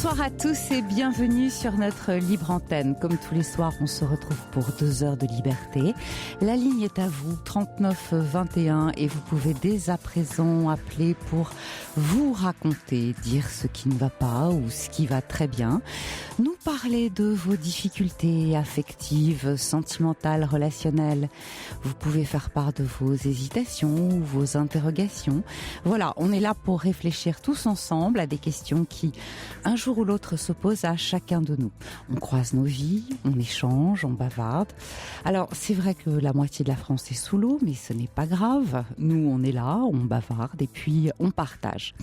Bonsoir à tous et bienvenue sur notre libre antenne. Comme tous les soirs, on se retrouve pour 2 heures de liberté. La ligne est à vous, 39 21, et vous pouvez dès à présent appeler pour vous raconter, dire ce qui ne va pas ou ce qui va très bien. Nous parler de vos difficultés affectives, sentimentales, relationnelles. Vous pouvez faire part de vos hésitations ou vos interrogations. Voilà, on est là pour réfléchir tous ensemble à des questions qui, un jour ou l'autre, se posent à chacun de nous. On croise nos vies, on échange, on bavarde. Alors, c'est vrai que la moitié de la France est sous l'eau, mais ce n'est pas grave. Nous, on est là, on bavarde et puis on partage.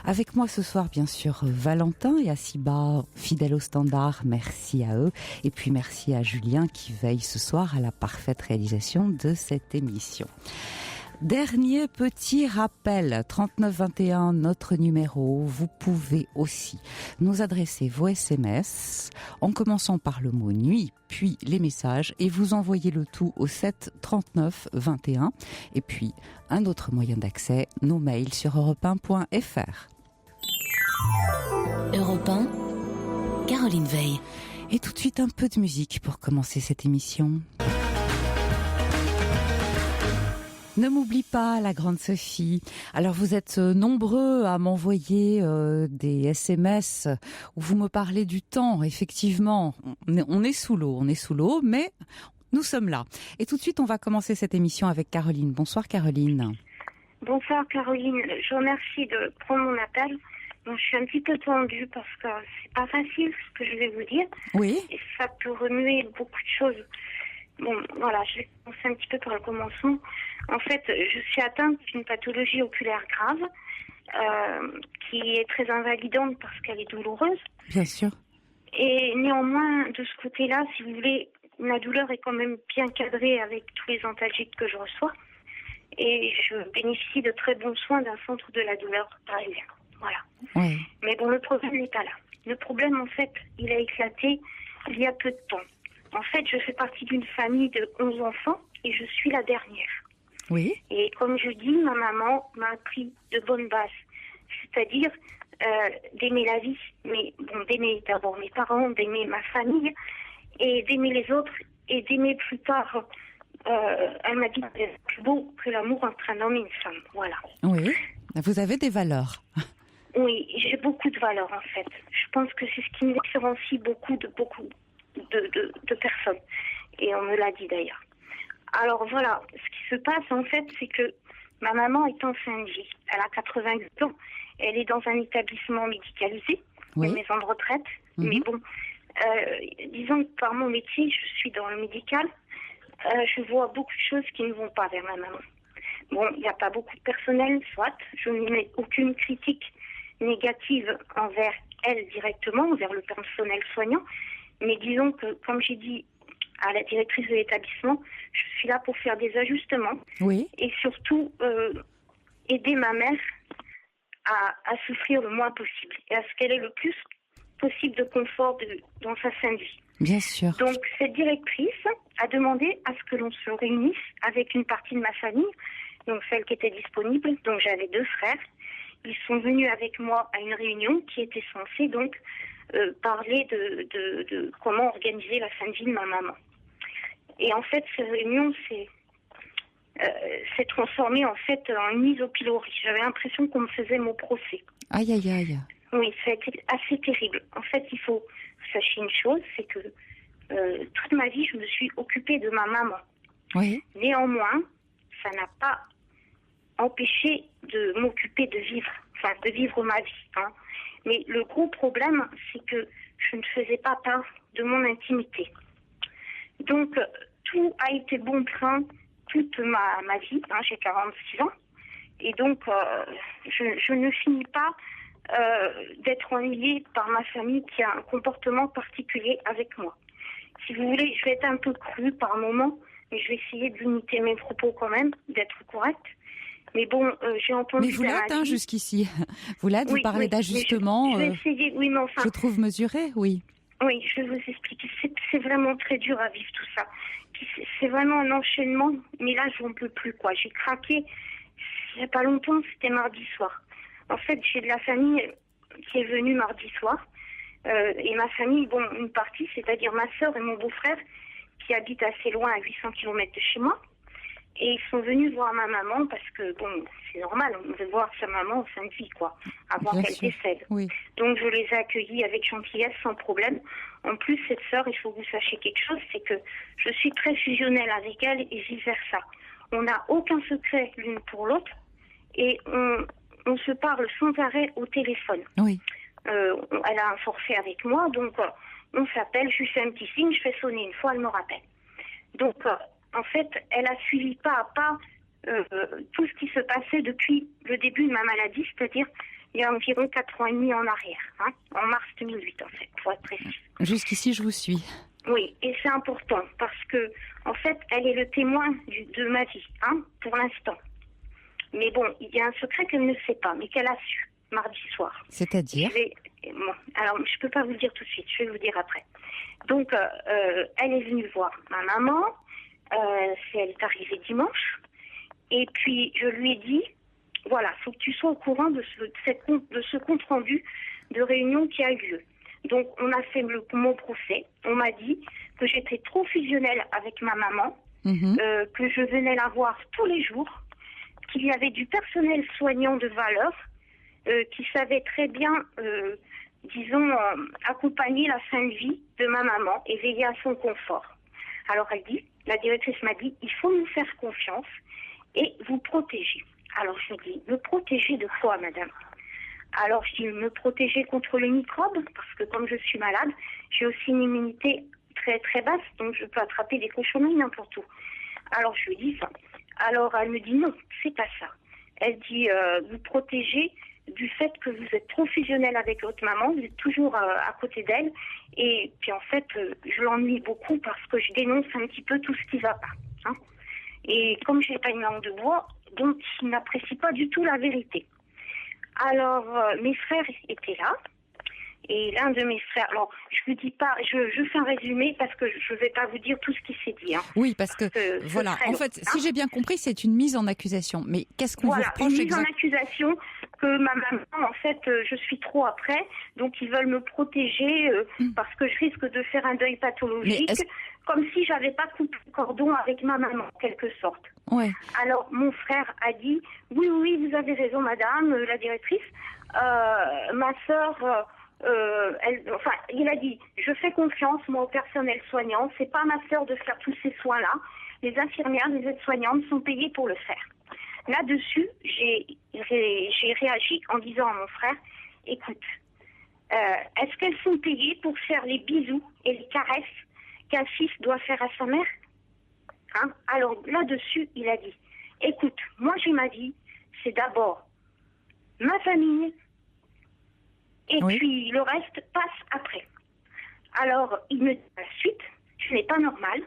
Avec moi ce soir, bien sûr, Valentin et Asiba, fidèles au standard. Merci à eux. Et puis merci à Julien qui veille ce soir à la parfaite réalisation de cette émission. Dernier petit rappel, 3921, notre numéro. Vous pouvez aussi nous adresser vos SMS en commençant par le mot nuit, puis les messages, et vous envoyez le tout au 7 39 21. Et puis, un autre moyen d'accès, nos mails sur europe1.fr. Europe 1, Caroline Veil. Et tout de suite un peu de musique pour commencer cette émission. Ne m'oublie pas, la grande Sophie. Alors vous êtes nombreux à m'envoyer des SMS où vous me parlez du temps. Effectivement, on est sous l'eau, mais nous sommes là. Et tout de suite, on va commencer cette émission avec Caroline. Bonsoir Caroline. Bonsoir Caroline, je vous remercie de prendre mon appel. Bon, je suis un petit peu tendue parce que c'est pas facile ce que je vais vous dire. Oui. Et ça peut remuer beaucoup de choses. Bon, voilà, je vais commencer un petit peu par le commencement. En fait, je suis atteinte d'une pathologie oculaire grave qui est très invalidante parce qu'elle est douloureuse. Bien sûr. Et néanmoins, de ce côté-là, si vous voulez, la douleur est quand même bien cadrée avec tous les antalgiques que je reçois. Et je bénéficie de très bons soins d'un centre de la douleur parisien. Voilà. Oui. Mais bon, le problème n'est pas là. Le problème, en fait, il a éclaté il y a peu de temps. En fait, je fais partie d'une famille de 11 enfants et je suis la dernière. Oui. Et comme je dis, ma maman m'a appris de bonnes bases. C'est-à-dire d'aimer la vie, mais bon, d'aimer d'abord mes parents, d'aimer ma famille et d'aimer les autres et d'aimer plus tard. Elle m'a dit que c'est plus beau que l'amour entre un homme et une femme. Voilà. Oui. Vous avez des valeurs. Oui, j'ai beaucoup de valeurs en fait. Je pense que c'est ce qui me différencie beaucoup de personnes. Et on me l'a dit d'ailleurs. Alors voilà, ce qui se passe en fait, c'est que ma maman est en fin de vie. Elle a 88 ans. Elle est dans un établissement médicalisé, Oui. une maison de retraite. Mhm. Mais bon, disons que par mon métier, je suis dans le médical. Je vois beaucoup de choses qui ne vont pas vers ma maman. Bon, il n'y a pas beaucoup de personnel, soit. Je ne mets aucune critique négative envers elle directement, envers le personnel soignant. Mais disons que, comme j'ai dit à la directrice de l'établissement, je suis là pour faire des ajustements. Oui. Et surtout, aider ma mère à souffrir le moins possible et à ce qu'elle ait le plus possible de confort dans sa fin de vie. Bien sûr. Donc, cette directrice a demandé à ce que l'on se réunisse avec une partie de ma famille, donc celle qui était disponible. Donc, j'avais 2 frères. Ils sont venus avec moi à une réunion qui était censée donc parler de comment organiser la fin de vie de ma maman. Et en fait, cette réunion s'est transformée en fait en une mise au pilori. J'avais l'impression qu'on me faisait mon procès. Aïe, aïe, aïe. Oui, ça a été assez terrible. En fait, il faut sachez une chose, c'est que toute ma vie, je me suis occupée de ma maman. Oui. Néanmoins, ça n'a pas empêché de m'occuper de vivre ma vie. Hein. Mais le gros problème, c'est que je ne faisais pas part de mon intimité. Donc, tout a été bon train toute ma vie. Hein, j'ai 46 ans. Et donc, je ne finis pas d'être ennuyée par ma famille qui a un comportement particulier avec moi. Si vous voulez, je vais être un peu crue par moment, mais je vais essayer de limiter mes propos quand même, d'être correcte. Mais bon, j'ai entendu... Mais vous l'êtes jusqu'ici. Vous l'êtes, vous parlez d'ajustement. Je vais essayer, oui, mais enfin... Je trouve mesuré, oui. Oui, je vais vous expliquer. C'est vraiment très dur à vivre tout ça. C'est vraiment un enchaînement, mais là, j'en peux plus, quoi. J'ai craqué. Il n'y a pas longtemps, c'était mardi soir. En fait, j'ai de la famille qui est venue mardi soir. Et ma famille, bon, une partie, c'est-à-dire ma sœur et mon beau-frère, qui habitent assez loin, à 800 km de chez moi. Et ils sont venus voir ma maman parce que, bon, c'est normal, on veut voir sa maman en fin de vie, quoi, avant Bien qu'elle sûr. décède. Oui. Donc je les ai accueillis avec gentillesse, sans problème. En plus, cette sœur, il faut que vous sachiez quelque chose, c'est que je suis très fusionnelle avec elle et vice-versa. On n'a aucun secret l'une pour l'autre et on se parle sans arrêt au téléphone. Oui. Elle a un forfait avec moi, donc on s'appelle, je lui fais un petit signe, je fais sonner une fois, elle me rappelle. Donc, en fait, elle a suivi pas à pas tout ce qui se passait depuis le début de ma maladie, c'est-à-dire il y a environ 4 ans et demi en arrière, hein, en mars 2008 en fait, pour être précis. Jusqu'ici, je vous suis. Oui, et c'est important parce que, en fait, elle est le témoin de ma vie, hein, pour l'instant. Mais bon, il y a un secret qu'elle ne sait pas, mais qu'elle a su mardi soir. C'est-à-dire? Bon, alors, je peux pas vous le dire tout de suite, je vais vous dire après. Donc, elle est venue voir ma maman, elle est arrivée dimanche, et puis je lui ai dit, voilà, il faut que tu sois au courant de ce compte-rendu de réunion qui a eu lieu. Donc, on a fait mon procès, on m'a dit que j'étais trop fusionnelle avec ma maman, que je venais la voir tous les jours, qu'il y avait du personnel soignant de valeur, qui savait très bien, disons, accompagner la fin de vie de ma maman et veiller à son confort. Alors la directrice m'a dit, il faut nous faire confiance et vous protéger. Alors je dis, me protéger de quoi, madame? Alors je dis, me protéger contre le microbe, parce que comme je suis malade, j'ai aussi une immunité très très basse, donc je peux attraper des cochonneries n'importe où. Alors je lui dis ça. Alors elle me dit, non, c'est pas ça. Elle dit, vous protégez du fait que vous êtes trop fusionnel avec votre maman, vous êtes toujours à côté d'elle, et puis en fait, je l'ennuie beaucoup parce que je dénonce un petit peu tout ce qui va pas. Hein. Et comme je n'ai pas une langue de bois, donc il n'apprécie pas du tout la vérité. Alors, mes frères étaient là, et l'un de mes frères, alors je vous dis pas, je fais un résumé parce que je vais pas vous dire tout ce qui s'est dit. Hein, oui, parce que voilà, en fait, si j'ai bien compris, c'est une mise en accusation. Mais qu'est-ce qu'on vous reproche une mise en accusation que ma maman, en fait, je suis trop après, donc ils veulent me protéger parce que je risque de faire un deuil pathologique, comme si j'avais pas coupé le cordon avec ma maman, en quelque sorte. Ouais. Alors mon frère a dit, oui, vous avez raison, madame, la directrice, ma sœur... il a dit, je fais confiance, moi, au personnel soignant. C'est pas à ma sœur de faire tous ces soins-là. Les infirmières, les aides-soignantes sont payées pour le faire. Là-dessus, j'ai réagi en disant à mon frère, écoute, est-ce qu'elles sont payées pour faire les bisous et les caresses qu'un fils doit faire à sa mère? Hein? Alors là-dessus, il a dit, écoute, moi j'ai ma vie, c'est d'abord ma famille, et puis le reste passe après. Alors, il me dit à la suite, tu n'es pas normal,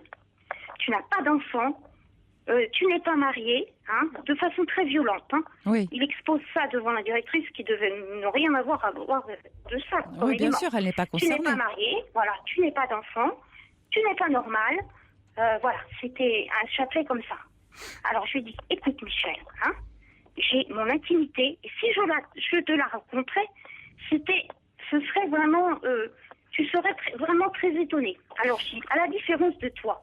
tu n'as pas d'enfant, tu n'es pas marié, hein, de façon très violente. Hein. Oui. Il expose ça devant la directrice qui devait ne rien avoir à voir de ça. Oui, bien sûr, elle n'est pas concernée. Tu n'es pas marié, voilà, tu n'es pas d'enfant, tu n'es pas normal. Voilà, c'était un chapelet comme ça. Alors, je lui ai dit, écoute Michel, hein, j'ai mon intimité, et si je te la raconterais, ce serait vraiment, tu serais vraiment très étonné. Alors je dis, à la différence de toi,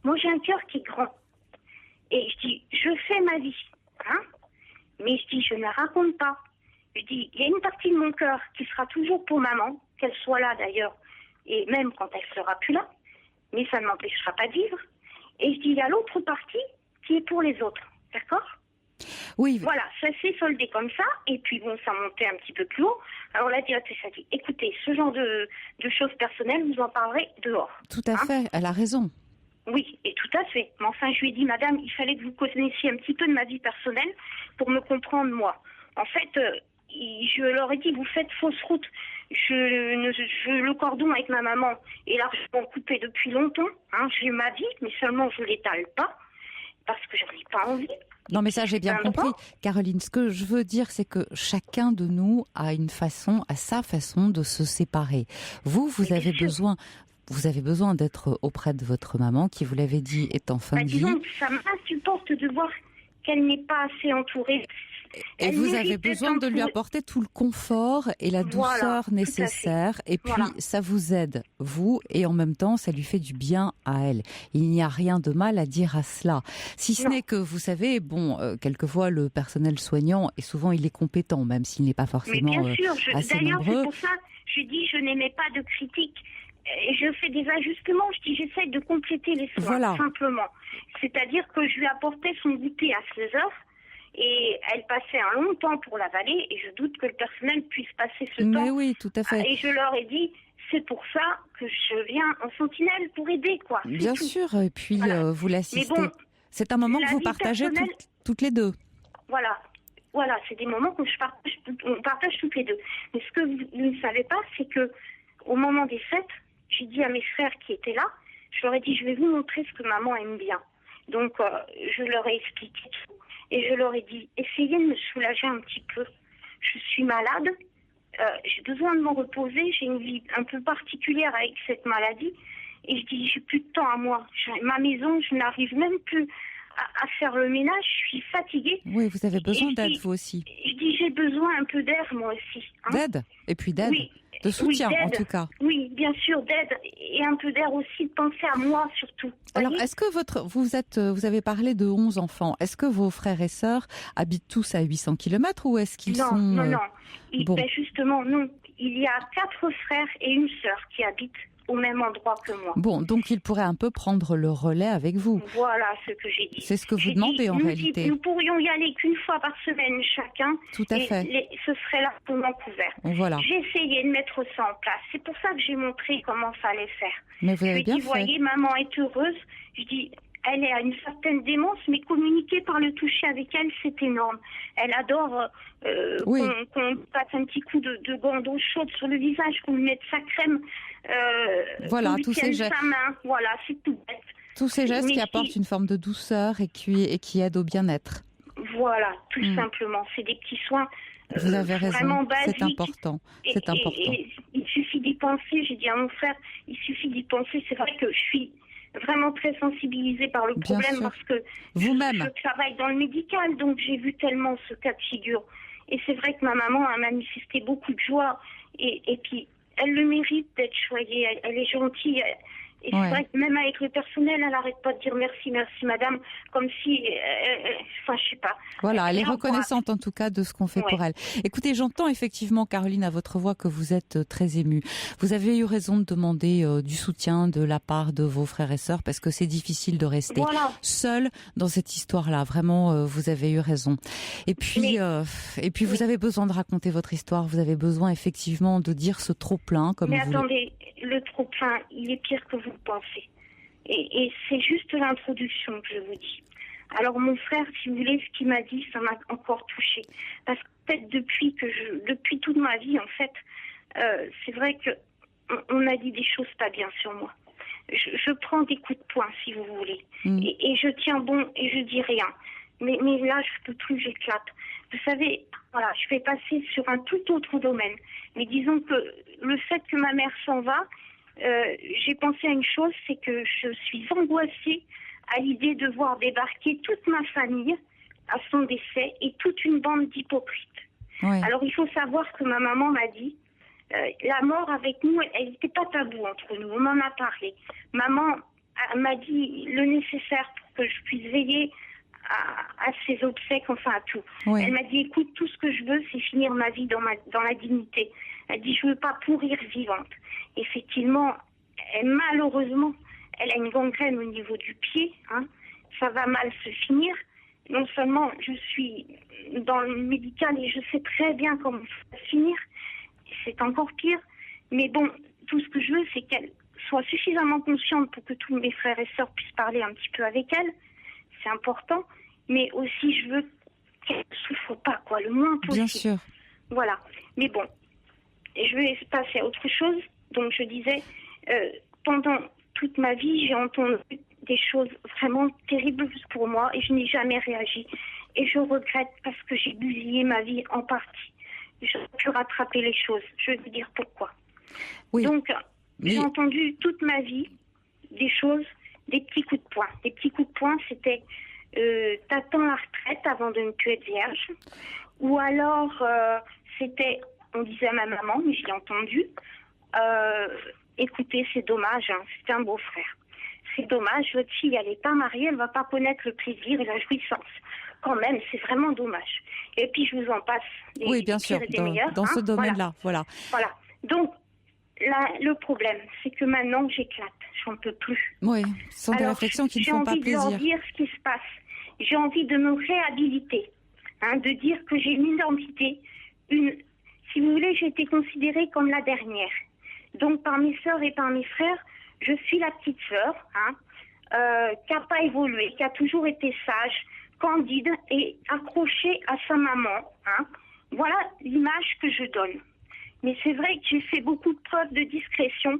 moi j'ai un cœur qui est grand. Et je dis, je fais ma vie, hein, mais je dis, je ne raconte pas. Je dis, il y a une partie de mon cœur qui sera toujours pour maman, qu'elle soit là d'ailleurs, et même quand elle sera plus là, mais ça ne m'empêchera pas de vivre. Et je dis, il y a l'autre partie qui est pour les autres, d'accord ? Oui. Voilà, ça s'est soldé comme ça, et puis bon, ça montait un petit peu plus haut. Alors la directrice a dit, écoutez, ce genre de choses personnelles, vous en parlerez dehors. Tout à fait, elle a raison. Oui, et tout à fait. Mais enfin, je lui ai dit, madame, il fallait que vous connaissiez un petit peu de ma vie personnelle pour me comprendre, moi. En fait, je leur ai dit, vous faites fausse route. Le cordon avec ma maman est largement coupé depuis longtemps. Hein, j'ai ma vie, mais seulement je ne l'étale pas, parce que je n'en ai pas envie. Non, mais ça, j'ai bien compris. Caroline, ce que je veux dire, c'est que chacun de nous a sa façon de se séparer. Vous avez besoin d'être auprès de votre maman, qui, vous l'avez dit, est en fin de vie. Disons, ça m'insupporte de voir qu'elle n'est pas assez entourée. Et vous avez besoin de lui apporter tout le confort et la douceur nécessaires. Et puis, ça vous aide, vous, et en même temps, ça lui fait du bien à elle. Il n'y a rien de mal à dire à cela. Si ce n'est que, vous savez, quelquefois, le personnel soignant, et souvent, il est compétent, même s'il n'est pas forcément assez d'ailleurs, nombreux. C'est pour ça, je dis, je n'aimais pas de critiques. Je fais des ajustements, j'essaie de compléter les soins, simplement. C'est-à-dire que je lui apportais son goûter à 16 heures et elle passait un long temps pour l'avaler et je doute que le personnel puisse passer ce temps. Mais oui, tout à fait. Et je leur ai dit, c'est pour ça que je viens en sentinelle pour aider, quoi. Bien sûr, et puis vous l'assistez. C'est un moment que vous partagez toutes les deux. Voilà, c'est des moments que on partage toutes les deux. Mais ce que vous ne savez pas, c'est que au moment des fêtes, j'ai dit à mes frères qui étaient là, je leur ai dit, je vais vous montrer ce que maman aime bien. Donc, je leur ai expliqué tout. Et je leur ai dit, essayez de me soulager un petit peu. Je suis malade, j'ai besoin de me reposer, j'ai une vie un peu particulière avec cette maladie. Et je dis, j'ai plus de temps à moi. Ma maison, je n'arrive même plus à faire le ménage, je suis fatiguée. Oui, vous avez besoin d'aide, vous aussi. Je dis, j'ai besoin un peu d'air, moi aussi. D'aide. Et puis d'aide. Oui. De soutien, en tout cas. Oui, bien sûr, d'aide et un peu d'air aussi, de penser à moi surtout. Alors, est-ce que vous avez parlé de 11 enfants. Est-ce que vos frères et sœurs habitent tous à 800 km ou est-ce qu'ils sont... Non. Justement, non. Il y a 4 frères et une sœur qui habitent au même endroit que moi. Bon, donc ils pourraient un peu prendre le relais avec vous. Voilà ce que j'ai dit. C'est ce que vous demandez en réalité. Nous pourrions y aller qu'une fois par semaine chacun. Tout à fait. Ce serait largement couvert. Voilà. J'ai essayé de mettre ça en place. C'est pour ça que j'ai montré comment ça allait faire. Mais vous avez bien fait. Voyez, maman est heureuse. Je dis, elle a une certaine démence, mais communiquer par le toucher avec elle, c'est énorme. Elle adore qu'on passe un petit coup de gant d'eau chaude sur le visage, qu'on lui mette sa crème. Voilà, tous ces gestes. Sa main. Voilà, c'est tout bête. Tous ces gestes qui apportent une forme de douceur et qui aident au bien-être. Voilà, tout simplement. C'est des petits soins. Vous avez raison, vraiment basiques. C'est important. Et il suffit d'y penser. J'ai dit à mon frère, il suffit d'y penser. C'est vrai que je suis vraiment très sensibilisée par le problème parce que je travaille dans le médical, donc j'ai vu tellement ce cas de figure. Et c'est vrai que ma maman a manifesté beaucoup de joie et puis elle le mérite d'être choyée, elle est gentille. Et c'est vrai que même avec le personnel, elle n'arrête pas de dire merci madame, comme si, je sais pas. Voilà, elle est reconnaissante en tout cas de ce qu'on fait pour elle. Écoutez, j'entends effectivement, Caroline, à votre voix que vous êtes très émue. Vous avez eu raison de demander du soutien de la part de vos frères et sœurs parce que c'est difficile de rester seul dans cette histoire-là. Vraiment, vous avez eu raison. Et puis, vous avez besoin de raconter votre histoire. Vous avez besoin effectivement de dire ce trop-plein comme vous. Mais attendez, le trop-plein, il est pire que vous le pensez. Et c'est juste l'introduction que je vous dis. Alors mon frère, si vous voulez, ce qu'il m'a dit, ça m'a encore touchée. Parce que peut-être depuis toute ma vie, en fait, c'est vrai que on a dit des choses pas bien sur moi. Je prends des coups de poing, si vous voulez. Et je tiens bon et je dis rien. Mais là, je peux plus, j'éclate. Vous savez, voilà, je vais passer sur un tout autre domaine. Mais disons que le fait que ma mère s'en va, j'ai pensé à une chose, c'est que je suis angoissée à l'idée de voir débarquer toute ma famille à son décès et toute une bande d'hypocrites. Oui. Alors il faut savoir que ma maman m'a dit, la mort avec nous, elle n'était pas tabou entre nous, on en a parlé. Maman m'a dit le nécessaire pour que je puisse veiller à ses obsèques, enfin à tout. Oui. Elle m'a dit, écoute, tout ce que je veux, c'est finir ma vie dans la dignité. Elle dit, je veux pas pourrir vivante. Effectivement, malheureusement, elle a une gangrène au niveau du pied. Ça va mal se finir. Non seulement je suis dans le médical et je sais très bien comment ça va finir, c'est encore pire. Mais bon, tout ce que je veux, c'est qu'elle soit suffisamment consciente pour que tous mes frères et sœurs puissent parler un petit peu avec elle. C'est important, mais aussi je veux qu'elle ne souffre pas, le moins possible. Bien sûr. Voilà. Mais bon, je vais passer à autre chose. Donc je disais, pendant toute ma vie, j'ai entendu des choses vraiment terribles pour moi et je n'ai jamais réagi. Et je regrette parce que j'ai bousillé ma vie en partie. J'aurais pu rattraper les choses. Je vais vous dire pourquoi. Oui. Donc, j'ai entendu toute ma vie des choses, des petits coups de poing. Des petits coups de poing, c'était t'attends la retraite avant de ne plus être vierge. Ou alors, c'était, on disait à ma maman, mais j'ai entendu, écoutez, c'est dommage, hein, c'était un beau-frère. C'est dommage, votre fille, elle n'est pas mariée, elle va pas connaître le plaisir et la jouissance. Quand même, c'est vraiment dommage. Et puis, je vous en passe Oui, bien sûr, dans ce domaine-là, voilà. Voilà. Donc, là, le problème, c'est que maintenant, j'éclate. J'en peux plus. Oui, ce sont des réflexions qui ne font pas plaisir. J'ai envie de leur dire ce qui se passe. J'ai envie de me réhabiliter. De dire que j'ai une identité. Si vous voulez, j'ai été considérée comme la dernière. Donc, par mes sœurs et par mes frères, je suis la petite sœur, qui n'a pas évolué, qui a toujours été sage, candide et accrochée à sa maman. Voilà l'image que je donne. Mais c'est vrai que j'ai fait beaucoup de preuves de discrétion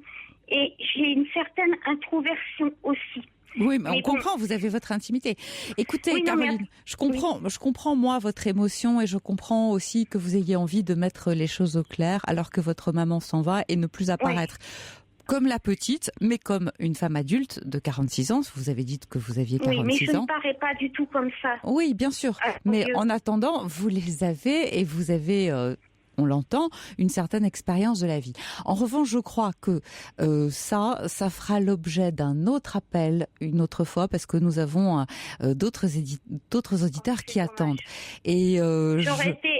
et j'ai une certaine introversion aussi. Oui, mais on comprend, vous avez votre intimité. Écoutez, oui, Caroline, je comprends moi votre émotion et je comprends aussi que vous ayez envie de mettre les choses au clair alors que votre maman s'en va et ne plus apparaître. Oui. Comme la petite, mais comme une femme adulte de 46 ans. Vous avez dit que vous aviez 46 ans. Oui, mais je ne parais pas du tout comme ça. Oui, bien sûr. Mais en attendant, vous les avez et vous avez... on l'entend, une certaine expérience de la vie. En revanche, je crois que ça fera l'objet d'un autre appel une autre fois parce que nous avons d'autres auditeurs qui attendent. Et j'aurais été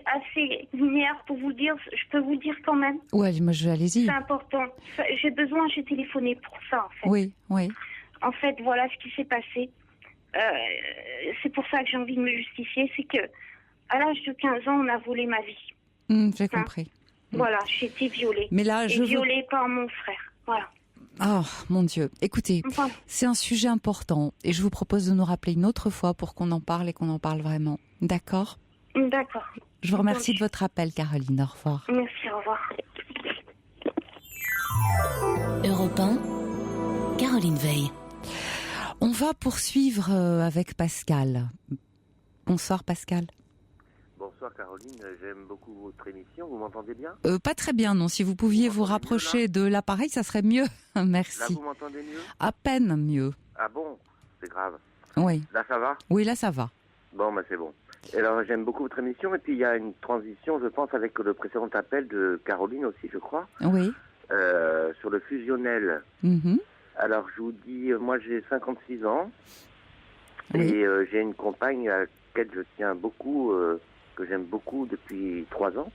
assez linéaire pour vous dire, je peux vous dire quand même. Ouais, allez-y. C'est important. J'ai téléphoné pour ça en fait. Oui. En fait, voilà ce qui s'est passé. C'est pour ça que j'ai envie de me justifier, c'est que à l'âge de 15 ans, on a volé ma vie. J'ai compris. Voilà, j'ai été violée. Mais là, violée par mon frère. Voilà. Oh, mon Dieu. Écoutez, c'est un sujet important et je vous propose de nous rappeler une autre fois pour qu'on en parle et qu'on en parle vraiment. D'accord ? D'accord. Je vous remercie de votre appel, Caroline. Au revoir. Merci, au revoir. Europe 1, Caroline Veil. On va poursuivre avec Pascal. Bonsoir, Pascal. Bonsoir Caroline, j'aime beaucoup votre émission, vous m'entendez bien ? Pas très bien, non. Si vous pouviez vous rapprocher de l'appareil, ça serait mieux. Merci. Là, vous m'entendez mieux ? À peine mieux. Ah bon ? C'est grave. Oui. Là, ça va ? Oui, là, ça va. Bon, c'est bon. Et alors, j'aime beaucoup votre émission, et puis il y a une transition, je pense, avec le précédent appel de Caroline aussi, je crois. Oui. Sur le fusionnel. Alors, je vous dis, moi, j'ai 56 ans, et j'ai une compagne à laquelle je tiens beaucoup... que j'aime beaucoup depuis 3 ans.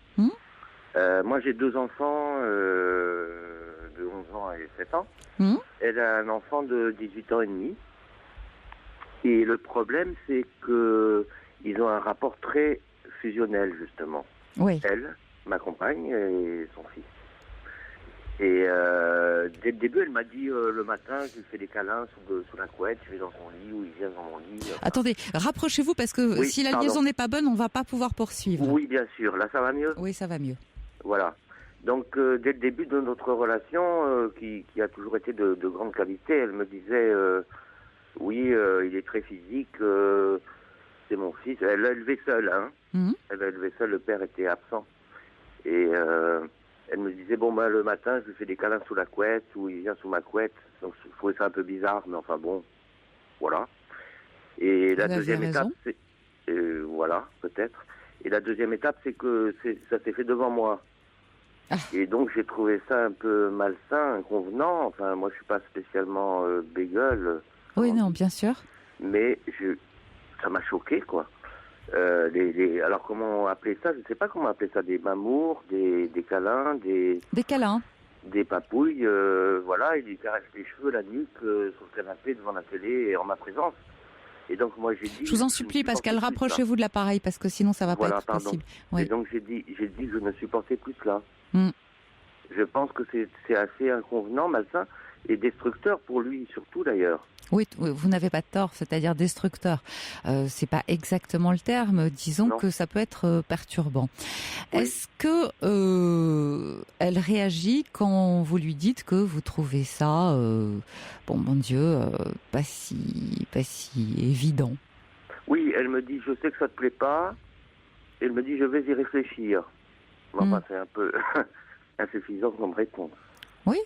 Moi, j'ai 2 enfants de 11 ans et 7 ans. Elle a un enfant de 18 ans et demi. Et le problème, c'est que ils ont un rapport très fusionnel, justement. Oui. Elle, ma compagne, et son fils. Et dès le début, elle m'a dit le matin, je lui fais des câlins sous la couette, je vais dans son lit, ou il vient dans mon lit. Attendez, rapprochez-vous parce que si la liaison n'est pas bonne, on ne va pas pouvoir poursuivre. Oui, bien sûr. Là, ça va mieux ? Oui, ça va mieux. Voilà. Donc, dès le début de notre relation, qui a toujours été de grande qualité, elle me disait, il est très physique, c'est mon fils. Elle l'a élevé seule, Elle l'a élevé seule, le père était absent. Et... elle me disait, le matin, je lui fais des câlins sous la couette, ou il vient sous ma couette. Donc, je trouvais ça un peu bizarre, mais enfin bon, voilà. Et la deuxième étape, c'est... voilà, peut-être. Et la deuxième étape, c'est que ça s'est fait devant moi. Et donc, j'ai trouvé ça un peu malsain, inconvenant. Enfin, moi, je suis pas spécialement bégueule. Oui, non, bien sûr. Mais ça m'a choqué, quoi. Alors comment appeler ça ? Je ne sais pas comment appeler ça. Des mamours, des câlins, des câlins, des papouilles. Voilà, il lui caresse les cheveux, la nuque, sur le canapé devant la télé et en ma présence. Et donc moi j'ai dit. Je vous en supplie, Pascal, rapprochez-vous de l'appareil parce que sinon ça va pas être possible. Oui. Et donc j'ai dit que je ne supportais plus cela. Je pense que c'est assez inconvenant, malsain et destructeur pour lui surtout d'ailleurs. Oui, vous n'avez pas tort, c'est-à-dire destructeur. C'est pas exactement le terme. Disons que ça peut être perturbant. Oui. Est-ce que elle réagit quand vous lui dites que vous trouvez ça, mon Dieu, pas si évident? Oui, elle me dit, je sais que ça te plaît pas. Elle me dit, je vais y réfléchir. Enfin, c'est un peu insuffisant comme réponse. Oui.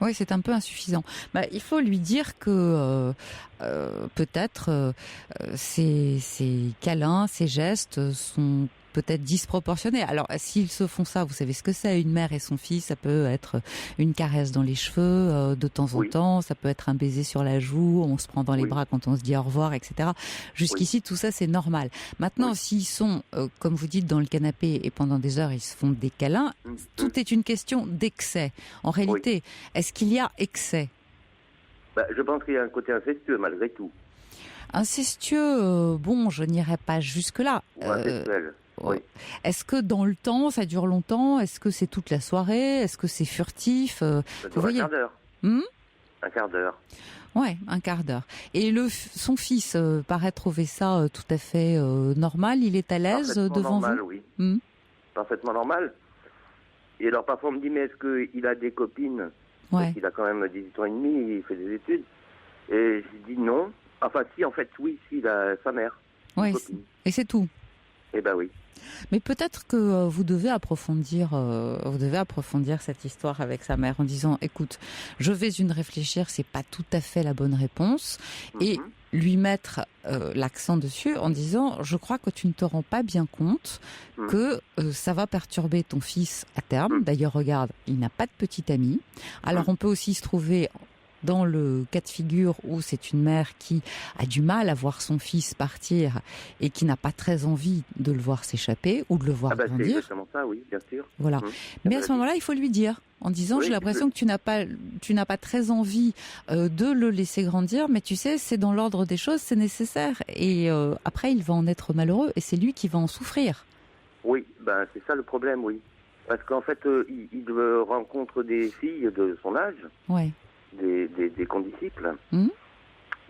Oui, c'est un peu insuffisant. Il faut lui dire que peut-être ces câlins, ces gestes sont peut-être disproportionnés. Alors, s'ils se font ça, vous savez ce que c'est, une mère et son fils, ça peut être une caresse dans les cheveux de temps en temps, ça peut être un baiser sur la joue, on se prend dans les bras quand on se dit au revoir, etc. Jusqu'ici, tout ça, c'est normal. Maintenant, s'ils sont, comme vous dites, dans le canapé et pendant des heures, ils se font des câlins, tout est une question d'excès. En réalité, est-ce qu'il y a excès ? Je pense qu'il y a un côté incestueux, malgré tout. Incestueux, bon, je n'irai pas jusque-là. Incestuel. Oui. Est-ce que dans le temps, ça dure longtemps ? Est-ce que c'est toute la soirée ? Est-ce que c'est furtif ? Ça dure un quart d'heure. Un quart d'heure. Ouais, un quart d'heure. Et son fils paraît trouver ça tout à fait normal. Il est à l'aise devant normal, vous ? Oui. Parfaitement normal. Et alors parfois on me dit, mais est-ce qu'il a des copines ? Parce qu'il a quand même 18 ans et demi, il fait des études. Et je dis non. Enfin si, en fait, oui, si, il a sa mère. Oui, et c'est tout. Eh ben oui. Mais peut-être que vous devez approfondir cette histoire avec sa mère en disant, écoute, je vais réfléchir, c'est pas tout à fait la bonne réponse, et lui mettre l'accent dessus en disant, je crois que tu ne te rends pas bien compte que ça va perturber ton fils à terme. D'ailleurs, regarde, il n'a pas de petit ami. Alors, on peut aussi se trouver dans le cas de figure où c'est une mère qui a du mal à voir son fils partir et qui n'a pas très envie de le voir s'échapper ou de le voir grandir. C'est exactement ça, oui, bien sûr. Voilà. Mais à ce moment-là, il faut lui dire, en disant, j'ai l'impression que tu n'as pas très envie de le laisser grandir, mais tu sais, c'est dans l'ordre des choses, c'est nécessaire. Et après, il va en être malheureux et c'est lui qui va en souffrir. Oui, c'est ça le problème, oui. Parce qu'en fait, il rencontre des filles de son âge. Ouais. Des condisciples.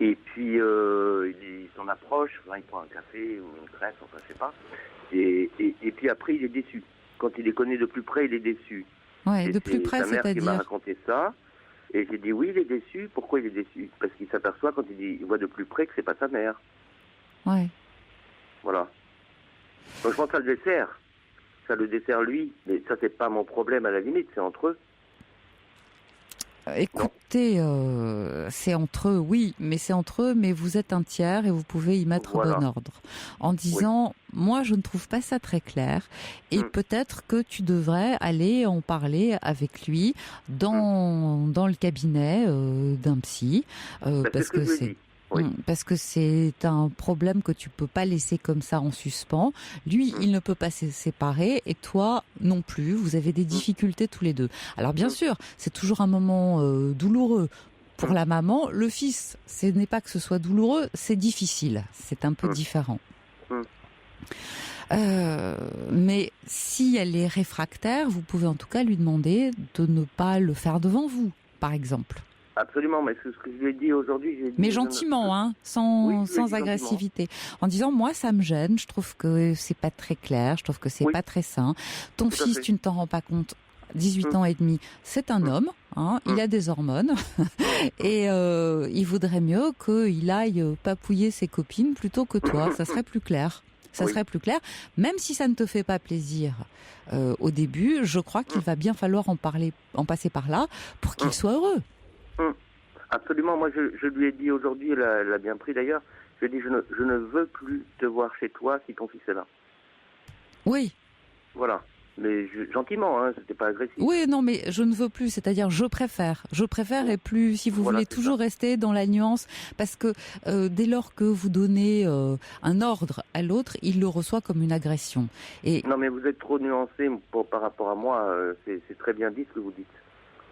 Et puis, il s'en approche, il prend un café ou une crêpe, enfin, je sais pas. Et puis après, il est déçu. Quand il les connaît de plus près, il est déçu. Ouais, de plus près, c'est-à-dire ? C'est sa mère qui m'a raconté ça. Et j'ai dit, oui, il est déçu. Pourquoi il est déçu ? Parce qu'il s'aperçoit, quand il voit de plus près, que c'est pas sa mère. Ouais. Voilà. Donc, je pense que ça le dessert. Ça le dessert, lui. Mais ça, c'est pas mon problème, à la limite, c'est entre eux. Écoutez, c'est entre eux, oui, mais c'est entre eux, mais vous êtes un tiers et vous pouvez y mettre bon ordre. En disant, moi je ne trouve pas ça très clair et peut-être que tu devrais aller en parler avec lui dans le cabinet d'un psy, parce que c'est... Parce que c'est un problème que tu peux pas laisser comme ça en suspens. Lui, il ne peut pas se séparer et toi non plus. Vous avez des difficultés tous les deux. Alors bien sûr, c'est toujours un moment douloureux pour la maman. Le fils, ce n'est pas que ce soit douloureux, c'est difficile. C'est un peu différent. Mais si elle est réfractaire, vous pouvez en tout cas lui demander de ne pas le faire devant vous, par exemple. Absolument, mais c'est ce que je lui ai dit aujourd'hui. Mais gentiment, sans agressivité. En disant, moi, ça me gêne, je trouve que c'est pas très clair, je trouve que c'est pas très sain. Ton fils, tu ne t'en rends pas compte, 18 ans et demi, c'est un homme, il a des hormones, et il vaudrait mieux qu'il aille papouiller ses copines plutôt que toi, ça serait plus clair. Ça serait plus clair, même si ça ne te fait pas plaisir au début, je crois qu'il va bien falloir en passer par là pour qu'il soit heureux. Absolument, moi je lui ai dit aujourd'hui, elle a bien pris d'ailleurs, je lui ai dit je ne veux plus te voir chez toi si ton fils est là. Oui. Voilà, mais gentiment, c'était pas agressif. Oui, non, mais je ne veux plus, c'est-à-dire je préfère et plus, si vous voulez toujours rester dans la nuance, parce que dès lors que vous donnez un ordre à l'autre, il le reçoit comme une agression. Et... Non, mais vous êtes trop nuancé par rapport à moi, c'est très bien dit ce que vous dites.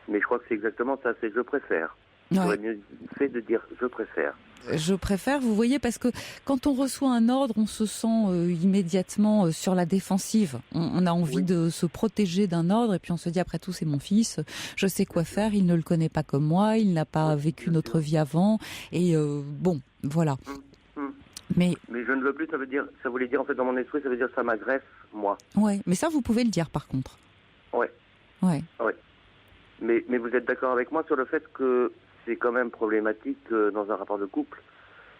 Mais je crois que c'est exactement ça, c'est je préfère. J'aurais mieux fait de dire je préfère. Je préfère, vous voyez, parce que quand on reçoit un ordre, on se sent immédiatement sur la défensive. On a envie de se protéger d'un ordre et puis on se dit après tout c'est mon fils, je sais quoi faire, il ne le connaît pas comme moi, il n'a pas vécu notre vie avant et bon, voilà. Mais je ne veux plus, ça voulait dire en fait dans mon esprit, ça veut dire ça m'agresse moi. Ouais, mais ça vous pouvez le dire par contre. Ouais. Mais vous êtes d'accord avec moi sur le fait que c'est quand même problématique dans un rapport de couple.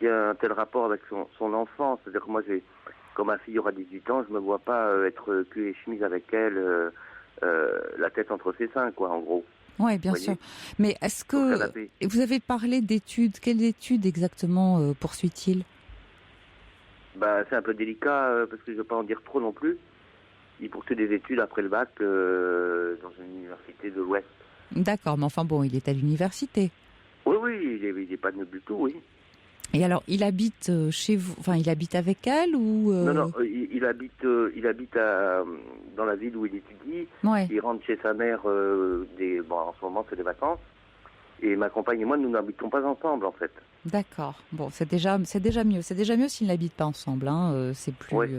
Il y a un tel rapport avec son enfant. C'est-à-dire que moi, quand ma fille aura 18 ans, je ne me vois pas être cul et chemise avec elle la tête entre ses seins, quoi, en gros. Oui, bien sûr. Mais est-ce que vous avez parlé d'études? Quelles études exactement poursuit-il? C'est un peu délicat parce que je ne veux pas en dire trop non plus. Il poursuit des études après le bac dans une université de l'Ouest. D'accord, mais enfin bon, il est à l'université. Oui, il est pas nul du tout, oui. Et alors, il habite chez vous, enfin, il habite avec elle ou Non, il habite dans la ville où il étudie. Ouais. Il rentre chez sa mère, en ce moment, c'est des vacances. Et ma compagne et moi, nous n'habitons pas ensemble, en fait. D'accord. Bon, c'est déjà mieux. C'est déjà mieux s'ils n'habitent pas ensemble. C'est plus. Ouais.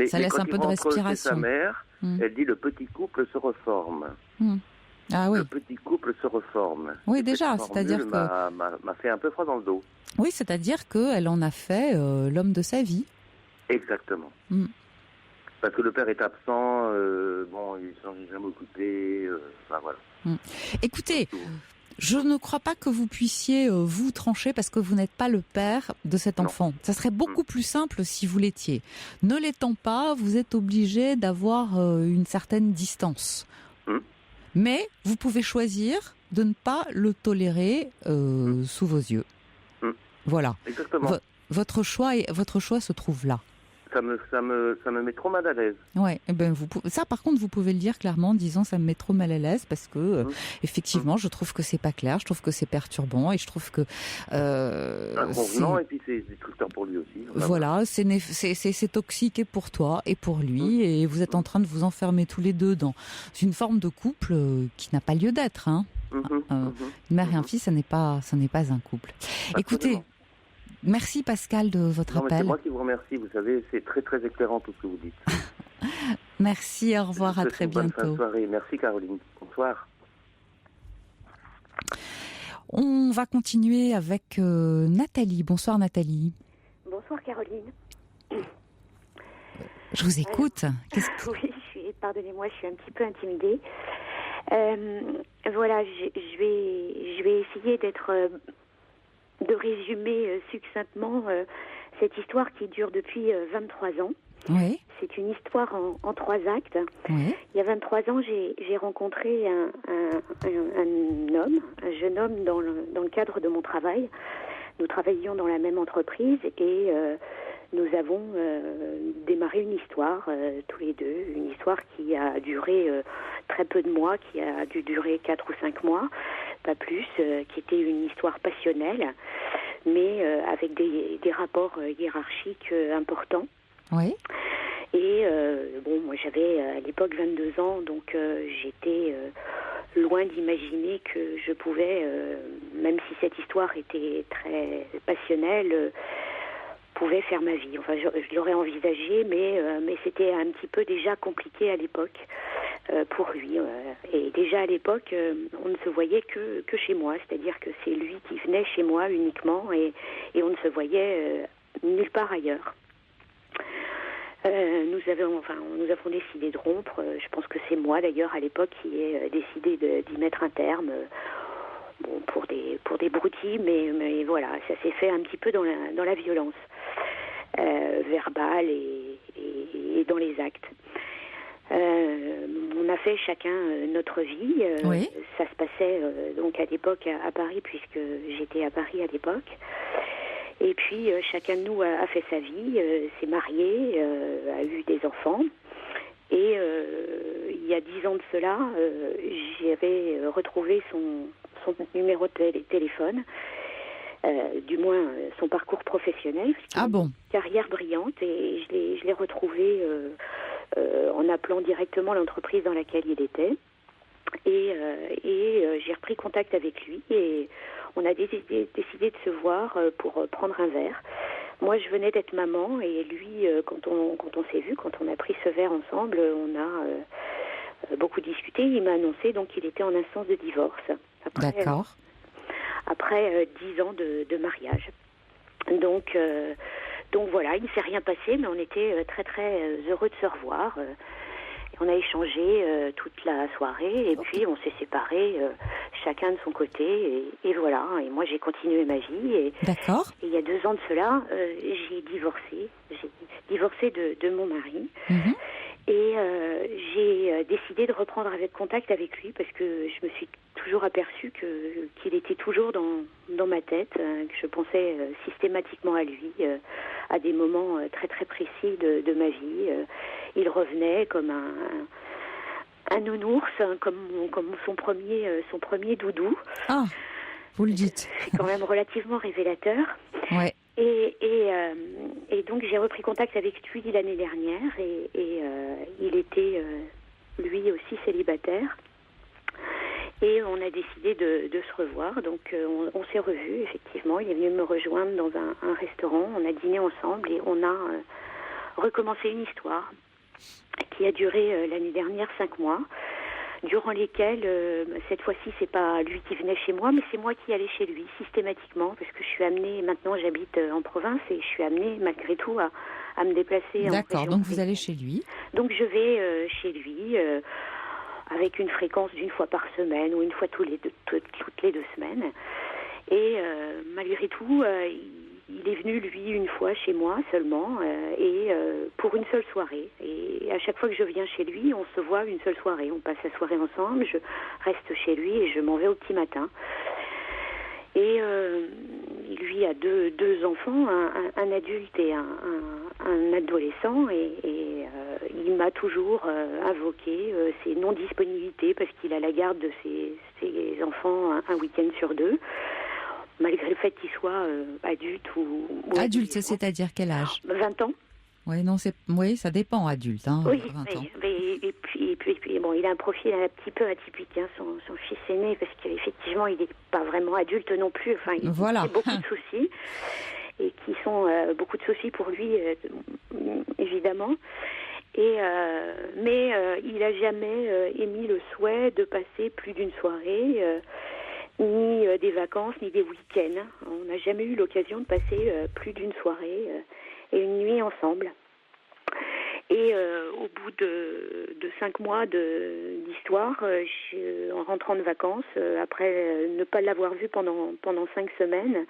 Ça laisse un peu de respiration. Chez sa mère, elle dit le petit couple se reforme. Ah oui. Le petit couple se reforme. Oui, déjà, c'est-à-dire que m'a fait un peu froid dans le dos. Oui, c'est-à-dire qu'elle en a fait l'homme de sa vie. Exactement. Parce que le père est absent, il s'en est jamais occupé, voilà. Écoutez, je ne crois pas que vous puissiez vous trancher parce que vous n'êtes pas le père de cet enfant. Ça serait beaucoup plus simple si vous l'étiez. Ne l'étant pas, vous êtes obligé d'avoir une certaine distance. Mais vous pouvez choisir de ne pas le tolérer sous vos yeux. Voilà. Exactement. Votre choix se trouve là. Ça me met trop mal à l'aise. Ouais, ça par contre vous pouvez le dire clairement en disant ça me met trop mal à l'aise parce que effectivement je trouve que c'est pas clair, je trouve que c'est perturbant et je trouve que inconvenant et puis c'est destructeur pour lui aussi. Voilà, c'est toxique et pour toi et pour lui et vous êtes en train de vous enfermer tous les deux dans une forme de couple qui n'a pas lieu d'être. Une mère et un fils, ça n'est pas un couple. Absolument. Écoutez. Merci Pascal de votre appel. C'est moi qui vous remercie. Vous savez, c'est très très éclairant tout ce que vous dites. Merci, au revoir, à très bientôt. Bonne fin de soirée. Merci Caroline. Bonsoir. On va continuer avec Nathalie. Bonsoir Nathalie. Bonsoir Caroline. Je vous écoute. Oui, pardonnez-moi, je suis un petit peu intimidée. Voilà, je vais essayer de résumer succinctement cette histoire qui dure depuis 23 ans. Oui. C'est une histoire en 3 actes. Oui. Il y a 23 ans, j'ai rencontré un jeune homme dans le cadre de mon travail. Nous travaillions dans la même entreprise et nous avons démarré une histoire tous les deux, une histoire qui a duré très peu de mois, qui a dû durer 4 ou 5 mois, pas plus, qui était une histoire passionnelle, mais avec des rapports hiérarchiques importants. Oui. Et moi j'avais à l'époque 22 ans, donc j'étais loin d'imaginer que je pouvais, même si cette histoire était très passionnelle, pouvait faire ma vie. Enfin, je l'aurais envisagé, mais c'était un petit peu déjà compliqué à l'époque pour lui. Et déjà à l'époque, on ne se voyait que chez moi, c'est-à-dire que c'est lui qui venait chez moi uniquement et on ne se voyait nulle part ailleurs. Nous avons décidé de rompre. Je pense que c'est moi d'ailleurs à l'époque qui ai décidé d'y mettre un terme. Pour des broutilles, mais voilà, ça s'est fait un petit peu dans la violence verbale et dans les actes. On a fait chacun notre vie. Oui. Ça se passait donc à l'époque à Paris, puisque j'étais à Paris à l'époque. Et puis chacun de nous a fait sa vie, s'est marié, a eu des enfants. Et il y a 10 ans de cela, j'avais retrouvé son numéro de téléphone, du moins son parcours professionnel. Ah bon? Carrière brillante, et je l'ai retrouvé en appelant directement l'entreprise dans laquelle il était. Et j'ai repris contact avec lui et on a décidé de se voir pour prendre un verre. Moi, je venais d'être maman et lui, quand on s'est vu, quand on a pris ce verre ensemble, on a beaucoup discuté. Il m'a annoncé donc qu'il était en instance de divorce. D'accord. Après 10 ans de mariage. Donc voilà, il ne s'est rien passé, mais on était très très heureux de se revoir. On a échangé toute la soirée et puis on s'est séparés chacun de son côté et voilà. Et moi j'ai continué ma vie. D'accord. Et il y a 2 ans de cela, j'ai divorcé. J'ai divorcé de mon mari. Mm-hmm. Et j'ai décidé de reprendre contact avec lui parce que je me suis toujours aperçue qu'il était toujours dans ma tête, que je pensais systématiquement à lui, à des moments très très précis de ma vie. Il revenait comme un nounours, comme son premier doudou. Ah, vous le dites. C'est quand même relativement révélateur. Ouais. Et donc j'ai repris contact avec lui l'année dernière et il était lui aussi célibataire et on a décidé de se revoir. Donc on s'est revus effectivement. Il est venu me rejoindre dans un restaurant, on a dîné ensemble et on a recommencé une histoire qui a duré l'année dernière 5 mois. Durant lesquels, cette fois-ci, c'est pas lui qui venait chez moi, mais c'est moi qui allais chez lui, systématiquement, parce que je suis amenée, maintenant j'habite en province, et je suis amenée, malgré tout, à me déplacer en D'accord, région. donc vous allez chez lui. Donc je vais chez lui, avec une fréquence d'une fois par semaine, ou une fois toutes les 2 semaines. Et malgré tout, il est venu, lui, une fois chez moi seulement, et pour une seule soirée. Et à chaque fois que je viens chez lui, on se voit une seule soirée. On passe la soirée ensemble, je reste chez lui et je m'en vais au petit matin. Et lui a deux enfants, un adulte et un adolescent, et il m'a toujours invoqué ses non-disponibilités parce qu'il a la garde de ses enfants un week-end sur 2. Malgré le fait qu'il soit adulte ou adulte, c'est-à-dire quel âge? 20 ans. Oui, ça dépend, adulte. Hein, oui, 20 ans. Et puis, bon, il a un profil un petit peu atypique, hein, son fils aîné, parce qu'effectivement, il n'est pas vraiment adulte non plus. Enfin, il a beaucoup de soucis, et qui sont beaucoup de soucis pour lui, évidemment. Mais il n'a jamais émis le souhait de passer plus d'une soirée, ni des vacances, ni des week-ends. On n'a jamais eu l'occasion de passer plus d'une soirée et une nuit ensemble. Et au bout de 5 mois d'histoire, en rentrant de vacances, après ne pas l'avoir vu pendant 5 semaines,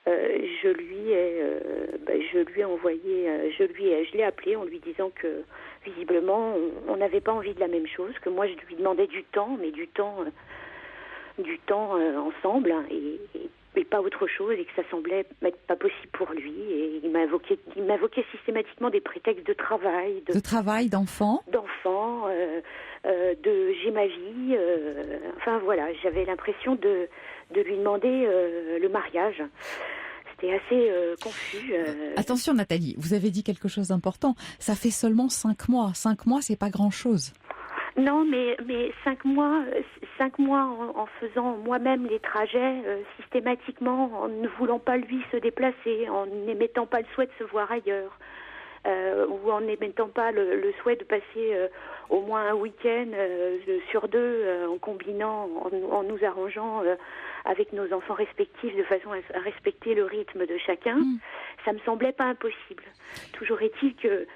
je lui ai envoyé, je l'ai appelé en lui disant que visiblement on n'avait pas envie de la même chose, que moi je lui demandais du temps, mais du temps ensemble, hein, et pas autre chose, et que ça semblait pas possible pour lui. Et il m'invoquait systématiquement des prétextes de travail, d'enfant, j'ai ma vie. Enfin voilà, j'avais l'impression de lui demander le mariage. C'était assez confus. Attention Nathalie, vous avez dit quelque chose d'important. Ça fait seulement 5 mois. 5 mois, c'est pas grand-chose. Non, mais 5 mois en faisant moi-même les trajets systématiquement, en ne voulant pas lui se déplacer, en n'émettant pas le souhait de se voir ailleurs, ou en n'émettant pas le souhait de passer au moins un week-end sur 2, en combinant, en nous arrangeant avec nos enfants respectifs de façon à respecter le rythme de chacun, ça me semblait pas impossible. Toujours est-il que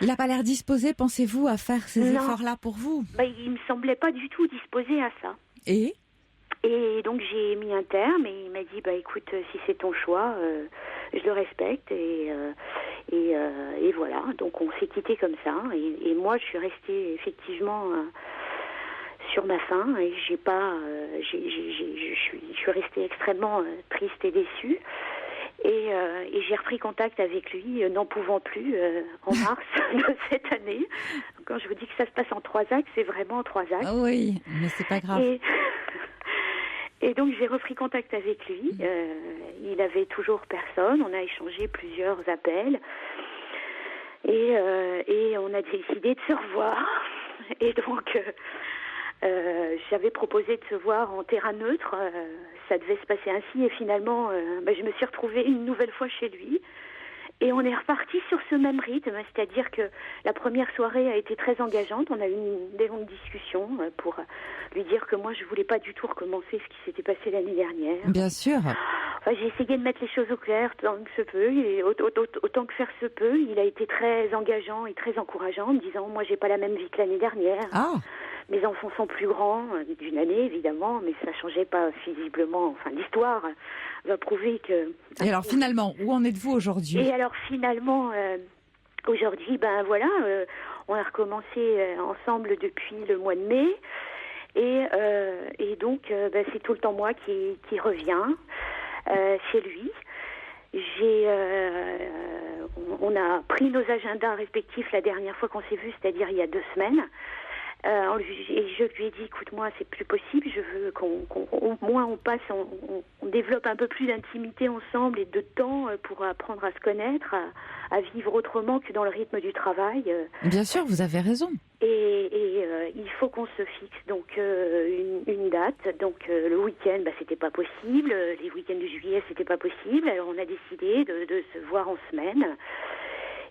il n'a pas l'air disposé, pensez-vous, à faire ces efforts-là pour vous? Il me semblait pas du tout disposé à ça. Et donc j'ai mis un terme et il m'a dit écoute, si c'est ton choix, je le respecte et voilà. Donc on s'est quitté comme ça et moi je suis restée effectivement sur ma faim et je suis restée extrêmement triste et déçue. Et j'ai repris contact avec lui, n'en pouvant plus, en mars de cette année. Quand je vous dis que ça se passe en 3 actes, c'est vraiment en 3 actes. Ah oui, mais c'est pas grave. Et donc j'ai repris contact avec lui. Il avait toujours personne. On a échangé plusieurs appels. Et on a décidé de se revoir. Et donc j'avais proposé de se voir en terrain neutre. Ça devait se passer ainsi et finalement je me suis retrouvée une nouvelle fois chez lui et on est reparti sur ce même rythme, c'est-à-dire que la première soirée a été très engageante. On a eu des longues discussions pour lui dire que moi je voulais pas du tout recommencer ce qui s'était passé l'année dernière. Bien sûr. Enfin, j'ai essayé de mettre les choses au clair tant que se peut et autant que faire se peut. Il a été très engageant et très encourageant en me disant moi j'ai pas la même vie que l'année dernière. Ah. Mes enfants sont plus grands d'une année, évidemment, mais ça changeait pas visiblement. Enfin, l'histoire va prouver que... Et alors, finalement, où en êtes-vous aujourd'hui? Et alors, finalement, aujourd'hui, On a recommencé ensemble depuis le mois de mai. Et donc, c'est tout le temps moi qui reviens chez lui. On a pris nos agendas respectifs la dernière fois qu'on s'est vus, c'est-à-dire il y a 2 semaines. Et je lui ai dit, écoute-moi, c'est plus possible, je veux qu'au moins on développe un peu plus d'intimité ensemble et de temps pour apprendre à se connaître, à vivre autrement que dans le rythme du travail. Bien sûr, vous avez raison. Et il faut qu'on se fixe donc une date. Donc le week-end, c'était pas possible. Les week-ends de juillet, c'était pas possible. Alors on a décidé de se voir en semaine.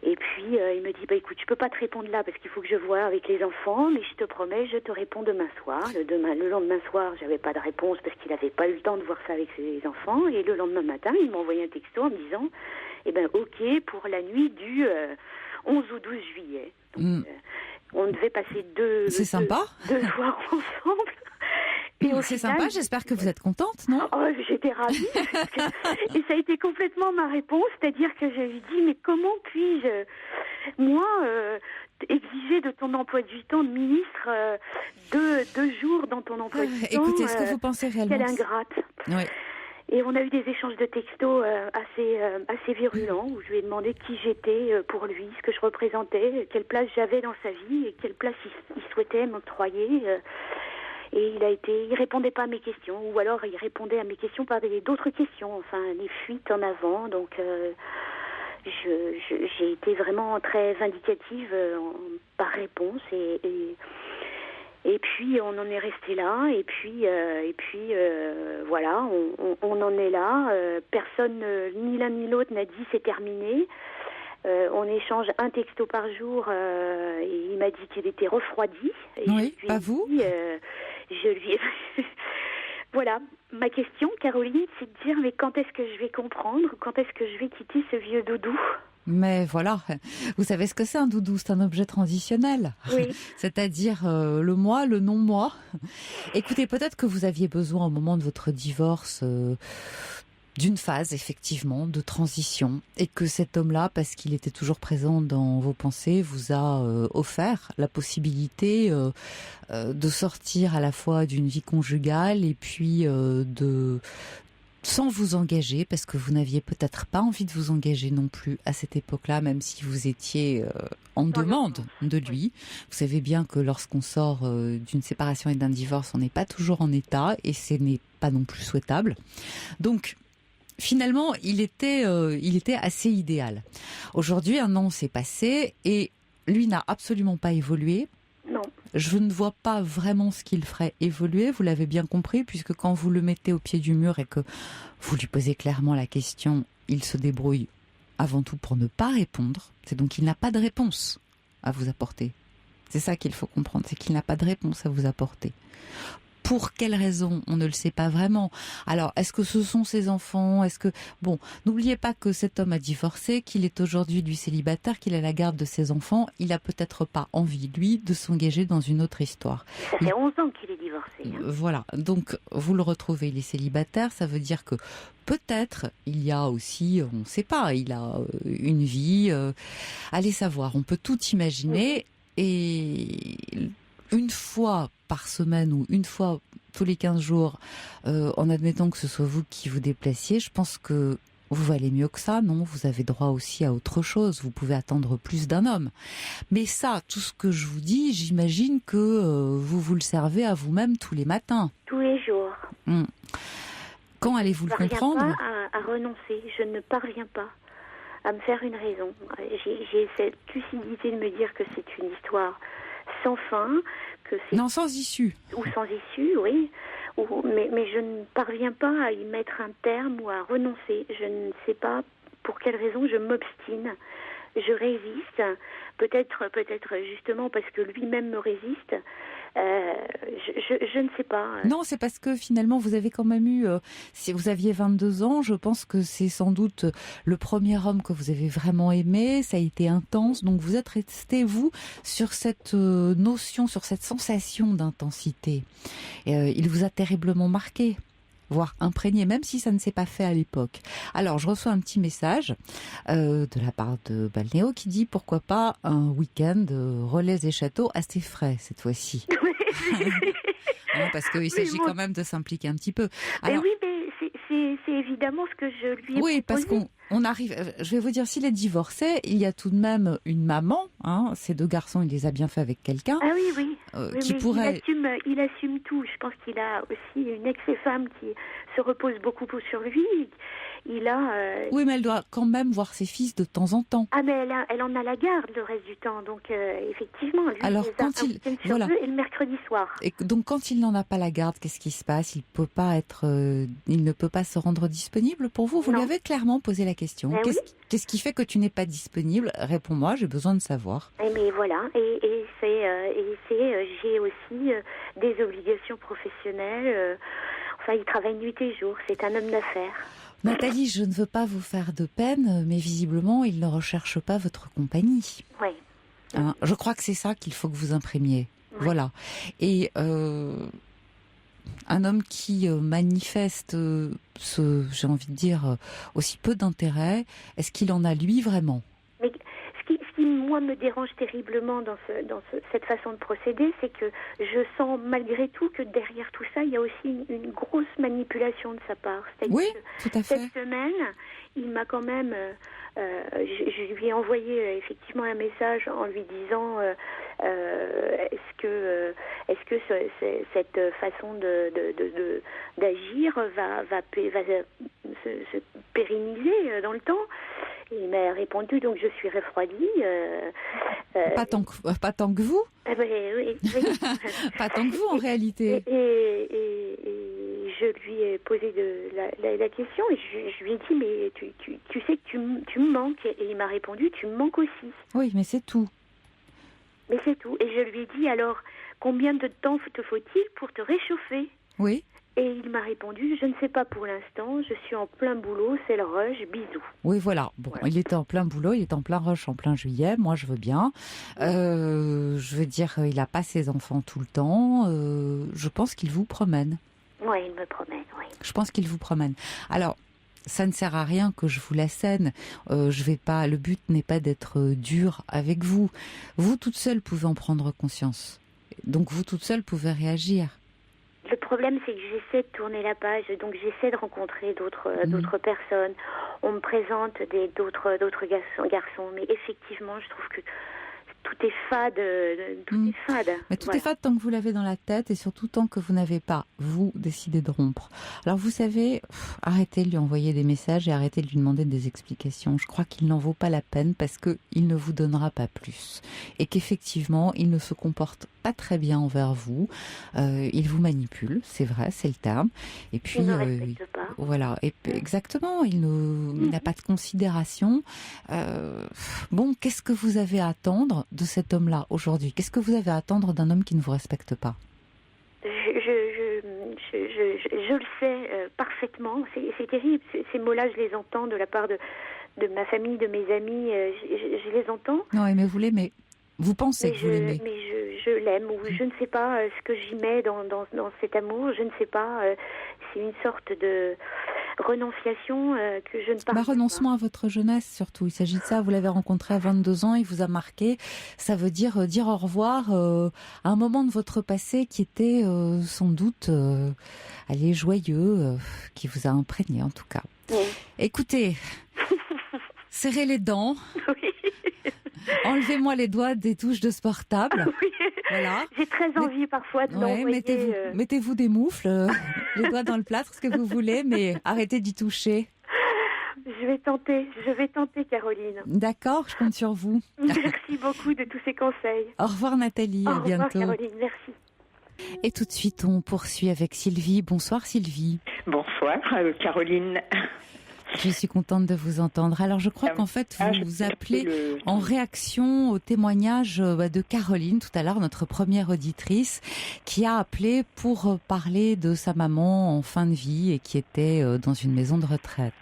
Et puis il me dit écoute, je peux pas te répondre là parce qu'il faut que je voie avec les enfants, mais je te promets, je te réponds demain soir. Le lendemain soir, j'avais pas de réponse parce qu'il avait pas eu le temps de voir ça avec ses enfants. Et le lendemain matin, il m'a envoyé un texto en me disant ok pour la nuit du 11 ou 12 juillet. Donc, on devait passer deux soirs ensemble. C'est sympa, j'espère que vous êtes contente, non? J'étais ravie. Et ça a été complètement ma réponse, c'est-à-dire que je lui dis, mais comment puis-je, moi, exiger de ton emploi du temps de ministre 2 jours dans ton emploi du temps? Écoutez, est-ce que vous pensez réellement... Quelle ingrate. Oui. Et on a eu des échanges de textos assez virulents, où je lui ai demandé qui j'étais pour lui, ce que je représentais, quelle place j'avais dans sa vie et quelle place il souhaitait m'octroyer. Et il répondait pas à mes questions, ou alors il répondait à mes questions par d'autres questions, enfin les fuites en avant. Donc j'ai été vraiment très vindicative par réponse et puis on en est resté là et puis voilà, on en est là. Personne, ni l'un ni l'autre, n'a dit c'est terminé. On échange un texto par jour et il m'a dit qu'il était refroidi. Et oui, pas vous. Je lui ai... Voilà, ma question, Caroline, c'est de dire mais quand est-ce que je vais comprendre, quand est-ce que je vais quitter ce vieux doudou? Mais voilà, vous savez ce que c'est un doudou, c'est un objet transitionnel. Oui. C'est-à-dire le moi, le non-moi. Écoutez, peut-être que vous aviez besoin au moment de votre divorce d'une phase, effectivement, de transition, et que cet homme-là, parce qu'il était toujours présent dans vos pensées, vous a offert la possibilité de sortir à la fois d'une vie conjugale et puis sans vous engager, parce que vous n'aviez peut-être pas envie de vous engager non plus à cette époque-là, même si vous étiez en demande de lui. Vous savez bien que lorsqu'on sort d'une séparation et d'un divorce, on n'est pas toujours en état, et ce n'est pas non plus souhaitable. Donc, finalement, il était assez idéal. Aujourd'hui, 1 an s'est passé et lui n'a absolument pas évolué. Non. Je ne vois pas vraiment ce qu'il ferait évoluer, vous l'avez bien compris, puisque quand vous le mettez au pied du mur et que vous lui posez clairement la question, il se débrouille avant tout pour ne pas répondre. C'est donc qu'il n'a pas de réponse à vous apporter. C'est ça qu'il faut comprendre, c'est qu'il n'a pas de réponse à vous apporter. Pour quelle raison? On ne le sait pas vraiment. Alors, est-ce que ce sont ses enfants? Bon, n'oubliez pas que cet homme a divorcé, qu'il est aujourd'hui lui célibataire, qu'il a la garde de ses enfants. Il a peut-être pas envie, lui, de s'engager dans une autre histoire. Ça fait 11 ans qu'il est divorcé. Voilà. Donc, vous le retrouvez, il est célibataire. Ça veut dire que peut-être, il y a aussi, on ne sait pas, il a une vie. Allez savoir, on peut tout imaginer. Et une fois par semaine ou une fois tous les 15 jours, en admettant que ce soit vous qui vous déplaciez, je pense que vous valez mieux que ça, non? Vous avez droit aussi à autre chose. Vous pouvez attendre plus d'un homme. Mais ça, tout ce que je vous dis, j'imagine que vous le servez à vous-même tous les matins. Tous les jours. Quand allez-vous le comprendre? Je ne parviens pas à renoncer. Je ne parviens pas à me faire une raison. J'ai cette lucidité de me dire que c'est une histoire sans fin, que c'est... Non, sans issue. Ou sans issue, oui. Mais je ne parviens pas à y mettre un terme ou à renoncer. Je ne sais pas pour quelle raison je m'obstine. Je résiste. Peut-être justement parce que lui-même me résiste. Je ne sais pas. Non, c'est parce que finalement vous avez quand même eu, si vous aviez 22 ans, je pense que c'est sans doute le premier homme que vous avez vraiment aimé, ça a été intense, donc vous êtes resté, vous, sur cette notion, sur cette sensation d'intensité. Il vous a terriblement marqué. voire imprégné, même si ça ne s'est pas fait à l'époque. Alors, je reçois un petit message de la part de Balnéo qui dit pourquoi pas un week-end relais et châteaux assez frais cette fois-ci. Parce qu'il s'agit quand même de s'impliquer un petit peu. Alors, mais c'est évidemment ce que je lui ai proposé. Parce qu'on arrive. Je vais vous dire, s'il est divorcé, il y a tout de même une maman. Ces 2 garçons, il les a bien fait avec quelqu'un. Ah oui. Qui pourrait. Il assume tout. Je pense qu'il a aussi une ex-femme qui se repose beaucoup sur lui. Oui, mais elle doit quand même voir ses fils de temps en temps. Ah, mais elle en a la garde le reste du temps. Donc, effectivement, lui, alors, quand il et le mercredi soir. Et donc, quand il n'en a pas la garde, qu'est-ce qui se passe ? Il ne peut pas se rendre disponible pour vous ? Vous lui avez clairement posé la question. Qu'est-ce qui fait que tu n'es pas disponible ? Réponds-moi, j'ai besoin de savoir. Mais voilà, j'ai aussi des obligations professionnelles. Il travaille nuit et jour. C'est un homme d'affaires. Nathalie, je ne veux pas vous faire de peine, mais visiblement, il ne recherche pas votre compagnie. Oui. Je crois que c'est ça qu'il faut que vous imprimiez. Oui. Voilà. Et un homme qui manifeste j'ai envie de dire, aussi peu d'intérêt, est-ce qu'il en a lui vraiment ? Mais ce qui, moi, me dérange terriblement dans cette façon de procéder, c'est que je sens malgré tout que derrière tout ça, il y a aussi une grosse manipulation de sa part. Oui, tout à fait. Cette semaine, il m'a quand même... je lui ai envoyé effectivement un message en lui disant est-ce que cette façon d'agir va se pérenniser dans le temps. Il m'a répondu, donc je suis refroidie. Pas tant que vous. Oui. Pas tant que vous en réalité. Et je lui ai posé la question et je lui ai dit, mais tu sais que tu me manques. Et il m'a répondu, tu me manques aussi. Oui, mais c'est tout. Mais c'est tout. Et je lui ai dit, alors, combien de temps te faut-il pour te réchauffer ? Oui. Et il m'a répondu, je ne sais pas pour l'instant, je suis en plein boulot, c'est le rush, bisous. Oui, voilà. Bon, il était en plein boulot, il est en plein rush, en plein juillet, moi je veux bien. Je veux dire, il n'a pas ses enfants tout le temps. Je pense qu'il vous promène. Oui, il me promène, oui. Je pense qu'il vous promène. Alors, ça ne sert à rien que je vous l'assène. Le but n'est pas d'être dur avec vous. Vous toute seule pouvez en prendre conscience. Donc vous toute seule pouvez réagir. Le problème, c'est que j'essaie de tourner la page, donc j'essaie de rencontrer d'autres personnes. On me présente d'autres garçons, mais effectivement, je trouve que tout est fade. Est fade. Mais tout est fade tant que vous l'avez dans la tête et surtout tant que vous n'avez pas, vous, décidé de rompre. Alors vous savez, arrêtez de lui envoyer des messages et arrêtez de lui demander des explications. Je crois qu'il n'en vaut pas la peine parce qu'il ne vous donnera pas plus. Et qu'effectivement, il ne se comporte pas très bien envers vous. Il vous manipule, c'est vrai, c'est le terme. Et puis, il ne respecte pas. Voilà, et exactement, il n'a pas de considération. Bon, qu'est-ce que vous avez à attendre de cet homme-là aujourd'hui ? Qu'est-ce que vous avez à attendre d'un homme qui ne vous respecte pas ? Je le sais parfaitement. C'est terrible. Ces mots-là, je les entends de la part de ma famille, de mes amis. Je les entends. Non, mais vous l'aimez. Vous pensez que vous l'aimez. Mais je l'aime, ou je ne sais pas ce que j'y mets dans cet amour. Je ne sais pas. C'est une sorte de renonciation que je ne parle pas. Renoncement à votre jeunesse surtout. Il s'agit de ça. Vous l'avez rencontré à 22 ans, il vous a marqué. Ça veut dire dire au revoir à un moment de votre passé qui était sans doute joyeux, qui vous a imprégné en tout cas. Oui. Écoutez, serrez les dents. Oui. Enlevez-moi les doigts des touches de ce portable. Oui. Voilà. J'ai très envie parfois de l'envoyer. Mettez-vous des moufles, les doigts dans le plâtre, ce que vous voulez, mais arrêtez d'y toucher. Je vais tenter, Caroline. D'accord, je compte sur vous. Merci beaucoup de tous ces conseils. Au revoir Nathalie, à bientôt. Au revoir Caroline, merci. Et tout de suite, on poursuit avec Sylvie. Bonsoir Sylvie. Bonsoir Caroline. Je suis contente de vous entendre. Alors, je crois qu'en fait, vous appelez en réaction au témoignage de Caroline, tout à l'heure, notre première auditrice, qui a appelé pour parler de sa maman en fin de vie et qui était dans une maison de retraite.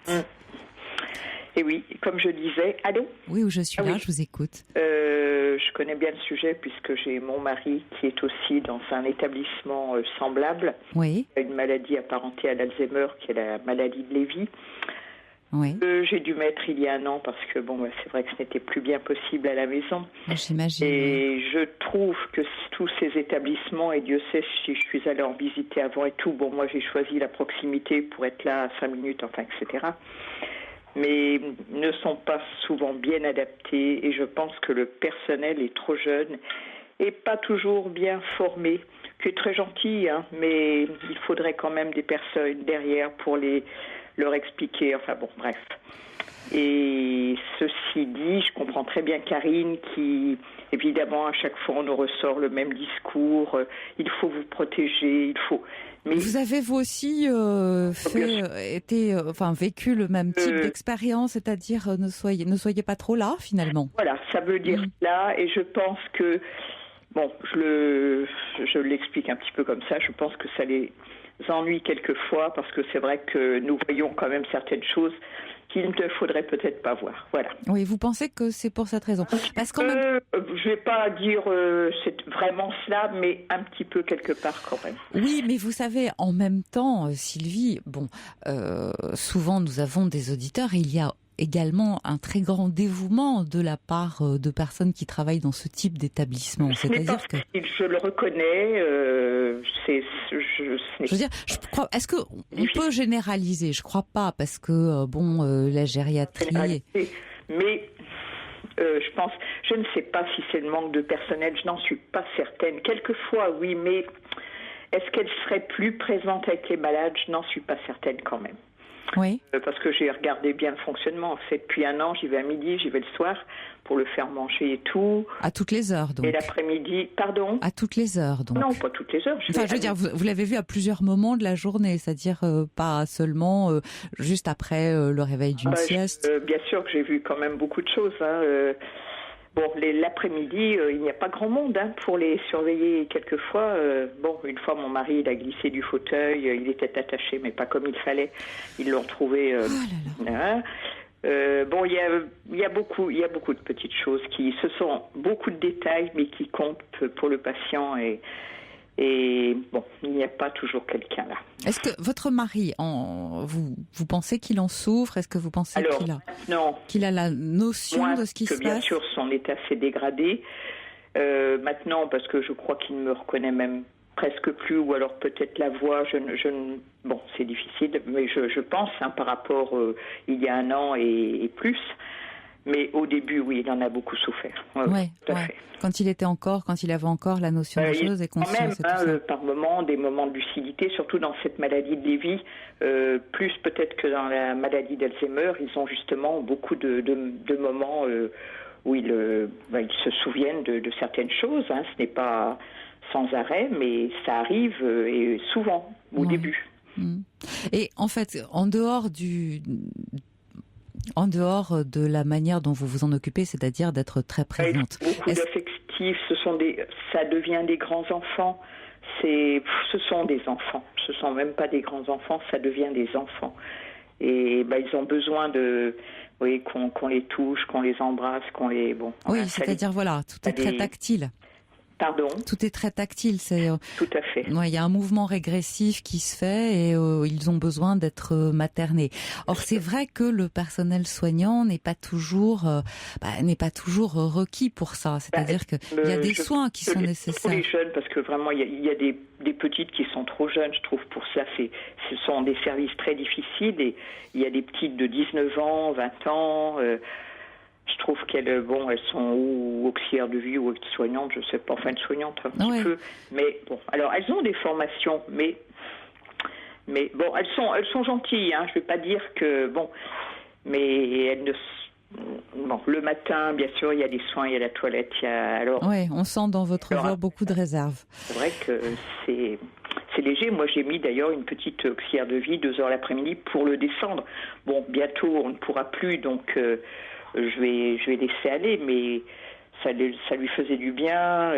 Et oui, comme je disais, allô ? Oui, je suis là, oui. je vous écoute. Je connais bien le sujet puisque j'ai mon mari qui est aussi dans un établissement semblable. Oui. Il a une maladie apparentée à l'Alzheimer qui est la maladie de Lévy. Oui. J'ai dû mettre il y a un an parce que c'est vrai que ce n'était plus bien possible à la maison. J'imagine. Et je trouve que tous ces établissements, et Dieu sait si je suis allée en visiter avant et tout, moi j'ai choisi la proximité pour être là à 5 minutes, etc. Mais ne sont pas souvent bien adaptés et je pense que le personnel est trop jeune et pas toujours bien formé, qui est très gentil, mais il faudrait quand même des personnes derrière pour leur expliquer, bref. Et ceci dit, je comprends très bien Karine qui, évidemment, à chaque fois on nous ressort le même discours, il faut vous protéger, il faut... Mais vous avez vous aussi vécu le même type d'expérience, c'est-à-dire ne soyez pas trop là finalement. Voilà, ça veut dire là, et je pense que, je l'explique un petit peu comme ça, je pense que ça les ennuie quelquefois parce que c'est vrai que nous voyons quand même certaines choses qu'il ne faudrait peut-être pas voir. Voilà. Oui, vous pensez que c'est pour cette raison? Parce qu'en même... je vais pas dire c'est vraiment cela, mais un petit peu quelque part quand même. Oui, mais vous savez, en même temps, Sylvie, souvent nous avons des auditeurs et il y a également un très grand dévouement de la part de personnes qui travaillent dans ce type d'établissement. C'est-à-dire que je le reconnais. Je veux dire, est-ce que on peut généraliser? Je crois pas, parce que la gériatrie. Mais je pense, je ne sais pas si c'est le manque de personnel. Je n'en suis pas certaine. Quelquefois, oui, mais est-ce qu'elle serait plus présente avec les malades? Je n'en suis pas certaine quand même. Oui. Parce que j'ai regardé bien le fonctionnement. En fait, depuis un an, j'y vais à midi, j'y vais le soir pour le faire manger et tout. À toutes les heures, donc. Et l'après-midi, pardon? À toutes les heures, donc. Non, pas toutes les heures. Je veux dire, vous l'avez vu à plusieurs moments de la journée, c'est-à-dire pas seulement juste après le réveil d'une sieste. Bien sûr que j'ai vu quand même beaucoup de choses. L'après-midi, il n'y a pas grand monde pour les surveiller quelquefois. Une fois, mon mari, il a glissé du fauteuil, il était attaché, mais pas comme il fallait. Ils l'ont trouvé. Il y a beaucoup de petites choses ce sont beaucoup de détails, mais qui comptent pour le patient il n'y a pas toujours quelqu'un là. Est-ce que votre mari, vous pensez qu'il en souffre? Est-ce que vous pensez qu'il a la notion de ce qui se passe? Bien sûr, son état s'est dégradé. Maintenant, parce que je crois qu'il ne me reconnaît même presque plus, ou alors peut-être la voix, c'est difficile, mais je pense par rapport il y a un an et plus. Mais au début, oui, il en a beaucoup souffert. Oui, tout à fait. Quand il avait encore la notion des choses et conscience. Quand même, par moments, des moments de lucidité, surtout dans cette maladie de Lévy, plus peut-être que dans la maladie d'Alzheimer, ils ont justement beaucoup de moments où ils se souviennent de certaines choses. Ce n'est pas sans arrêt, mais ça arrive et souvent au début. Et en fait, en dehors de la manière dont vous vous en occupez, c'est-à-dire d'être très présente. Beaucoup d'affectifs, ça devient des grands-enfants. Ce sont des enfants. Ce sont même pas des grands-enfants, ça devient des enfants. Et ils ont besoin qu'on les touche, qu'on les embrasse, qu'on les... c'est-à-dire tout est très tactile. Pardon ? Tout est très tactile. Tout à fait. Il y a un mouvement régressif qui se fait et ils ont besoin d'être maternés. Or, c'est vrai que le personnel soignant n'est pas toujours requis pour ça. C'est-à-dire qu'il y a des soins qui sont nécessaires. Pour les jeunes, parce que vraiment, il y a des petites qui sont trop jeunes, je trouve, pour ça. Ce sont des services très difficiles et il y a des petites de 19 ans, 20 ans... Je trouve qu'elles sont ou auxiliaires de vie ou soignantes, je sais pas, soignantes un petit peu. Mais alors elles ont des formations, mais elles sont gentilles. Je vais pas dire que mais elles ne. Le matin, bien sûr, il y a des soins, il y a la toilette, on sent dans votre voix beaucoup de réserve. C'est vrai que c'est léger. Moi, j'ai mis d'ailleurs une petite auxiliaire de vie 2 heures l'après-midi pour le descendre. Bientôt, on ne pourra plus, donc. Je vais laisser aller, mais ça lui faisait du bien.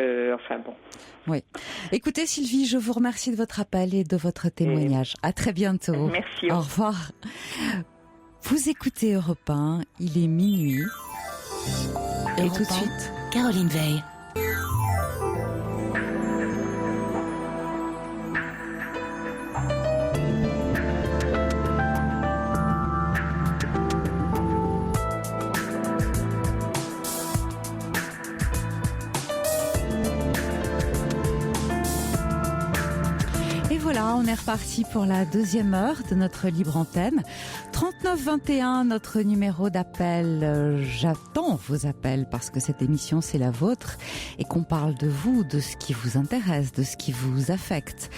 Oui. Écoutez, Sylvie, je vous remercie de votre appel et de votre témoignage. À très bientôt. Merci. Au revoir. Vous écoutez Europe 1, il est minuit. Et Europe tout de 1, suite, Caroline Veil. voilà, on est reparti pour la deuxième heure de notre libre antenne. 3921, notre numéro d'appel. J'attends vos appels parce que cette émission, c'est la vôtre et qu'on parle de vous, de ce qui vous intéresse, de ce qui vous affecte.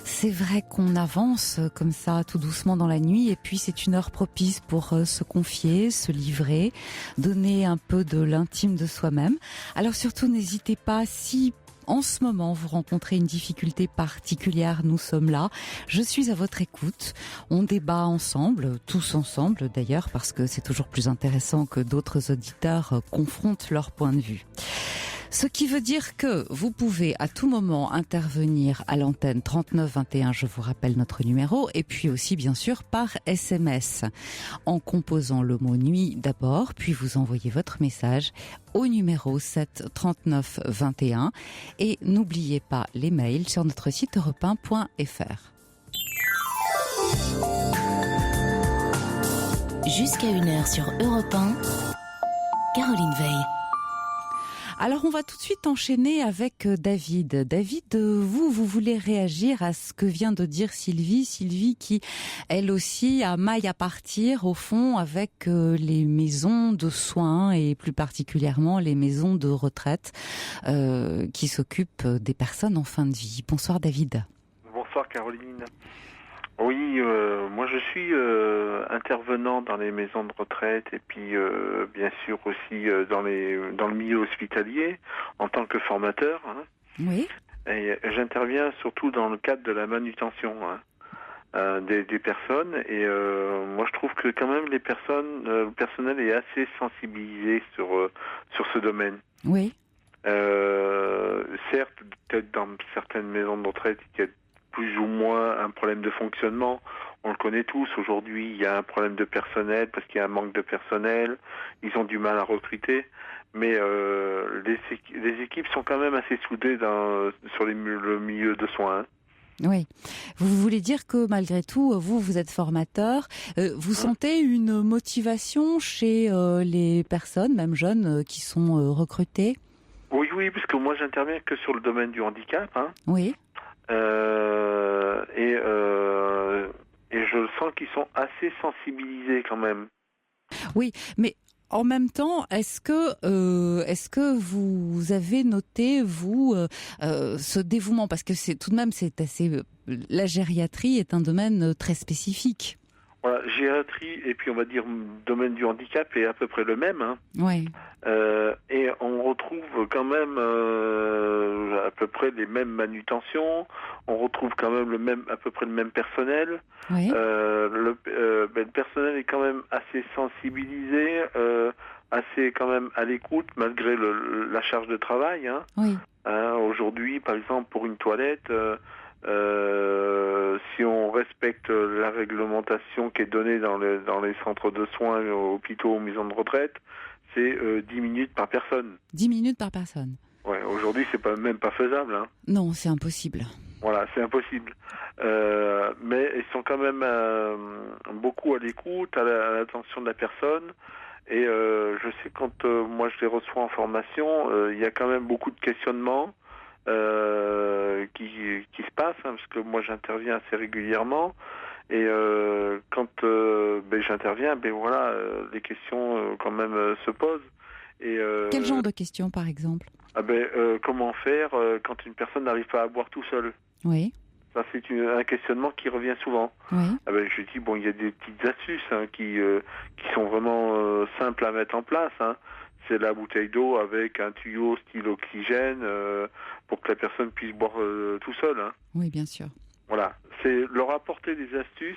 C'est vrai qu'on avance comme ça, tout doucement dans la nuit, et puis c'est une heure propice pour se confier, se livrer, donner un peu de l'intime de soi-même. Alors surtout, n'hésitez pas, si en ce moment vous rencontrez une difficulté particulière, nous sommes là. Je suis à votre écoute. On débat ensemble, tous ensemble d'ailleurs, parce que c'est toujours plus intéressant que d'autres auditeurs confrontent leur point de vue. Ce qui veut dire que vous pouvez à tout moment intervenir à l'antenne 3921, je vous rappelle notre numéro, et puis aussi bien sûr par SMS, en composant le mot nuit d'abord, puis vous envoyez votre message au numéro 7 39 21, et n'oubliez pas les mails sur notre site europe1.fr. Jusqu'à 1h sur Europe 1, Caroline Veil. Alors on va tout de suite enchaîner avec David. David, vous voulez réagir à ce que vient de dire Sylvie. Sylvie qui, elle aussi, a maille à partir au fond avec les maisons de soins et plus particulièrement les maisons de retraite qui s'occupent des personnes en fin de vie. Bonsoir David. Bonsoir Caroline. Oui, moi je suis intervenant dans les maisons de retraite et puis bien sûr aussi dans le milieu hospitalier en tant que formateur. Hein. Oui. Et j'interviens surtout dans le cadre de la manutention des personnes et moi je trouve que quand même le personnel est assez sensibilisé sur ce domaine. Oui. Certes, peut-être dans certaines maisons de retraite, il y a plus ou moins un problème de fonctionnement. On le connaît tous. Aujourd'hui, il y a un problème de personnel parce qu'il y a un manque de personnel. Ils ont du mal à recruter. Mais les équipes sont quand même assez soudées sur le milieu de soins. Hein. Oui. Vous voulez dire que malgré tout, vous êtes formateur. Vous sentez une motivation chez les personnes, même jeunes, qui sont recrutées ? Oui, parce que moi, j'interviens que sur le domaine du handicap. Hein. Oui. Et je sens qu'ils sont assez sensibilisés quand même. Oui, mais en même temps, est-ce que vous avez noté ce dévouement, parce que c'est assez la gériatrie est un domaine très spécifique. Voilà, gériatrie et puis on va dire domaine du handicap est à peu près le même. Hein. Oui. Et on retrouve quand même à peu près les mêmes manutentions. On retrouve quand même à peu près le même personnel. Oui. Le personnel est quand même assez sensibilisé, assez quand même à l'écoute malgré la charge de travail. Hein. Oui. Aujourd'hui, par exemple, pour une toilette. Si on respecte la réglementation qui est donnée dans les centres de soins, hôpitaux ou maisons de retraite, c'est 10 minutes par personne. 10 minutes par personne. Ouais, aujourd'hui, c'est même pas faisable. Hein. Non, c'est impossible. Voilà, c'est impossible. Mais ils sont quand même beaucoup à l'écoute, à l'attention de la personne. Et je sais quand moi je les reçois en formation, il y a quand même beaucoup de questionnements. Qui se passe parce que moi j'interviens assez régulièrement et quand j'interviens voilà les questions quand même se posent et quel genre de questions par exemple? Comment faire quand une personne n'arrive pas à boire tout seul? Oui. Ça c'est un questionnement qui revient souvent. Oui. Je dis il y a des petites astuces qui sont vraiment simples à mettre en place. Hein. C'est la bouteille d'eau avec un tuyau style oxygène pour que la personne puisse boire tout seul. Hein. Oui, bien sûr. Voilà, c'est leur apporter des astuces.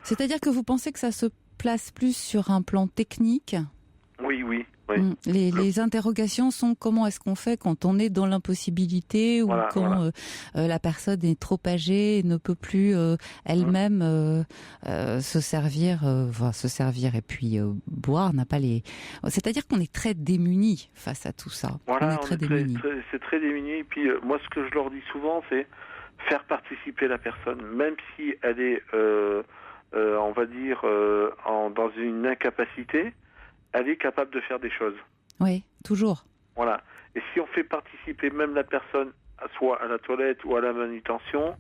C'est-à-dire que vous pensez que ça se place plus sur un plan technique ? Oui. Oui. Les interrogations sont comment est-ce qu'on fait quand on est dans l'impossibilité ou quand la personne est trop âgée et ne peut plus elle-même se servir et puis boire, n'a pas les... C'est-à-dire qu'on est très démunis face à tout ça. Voilà, on est très démunis. C'est très démuni. Et puis moi, ce que je leur dis souvent, c'est faire participer la personne, même si elle est, on va dire, dans une incapacité, elle est capable de faire des choses. Oui, toujours. Voilà. Et si on fait participer même la personne, soit à la toilette ou à la manutention,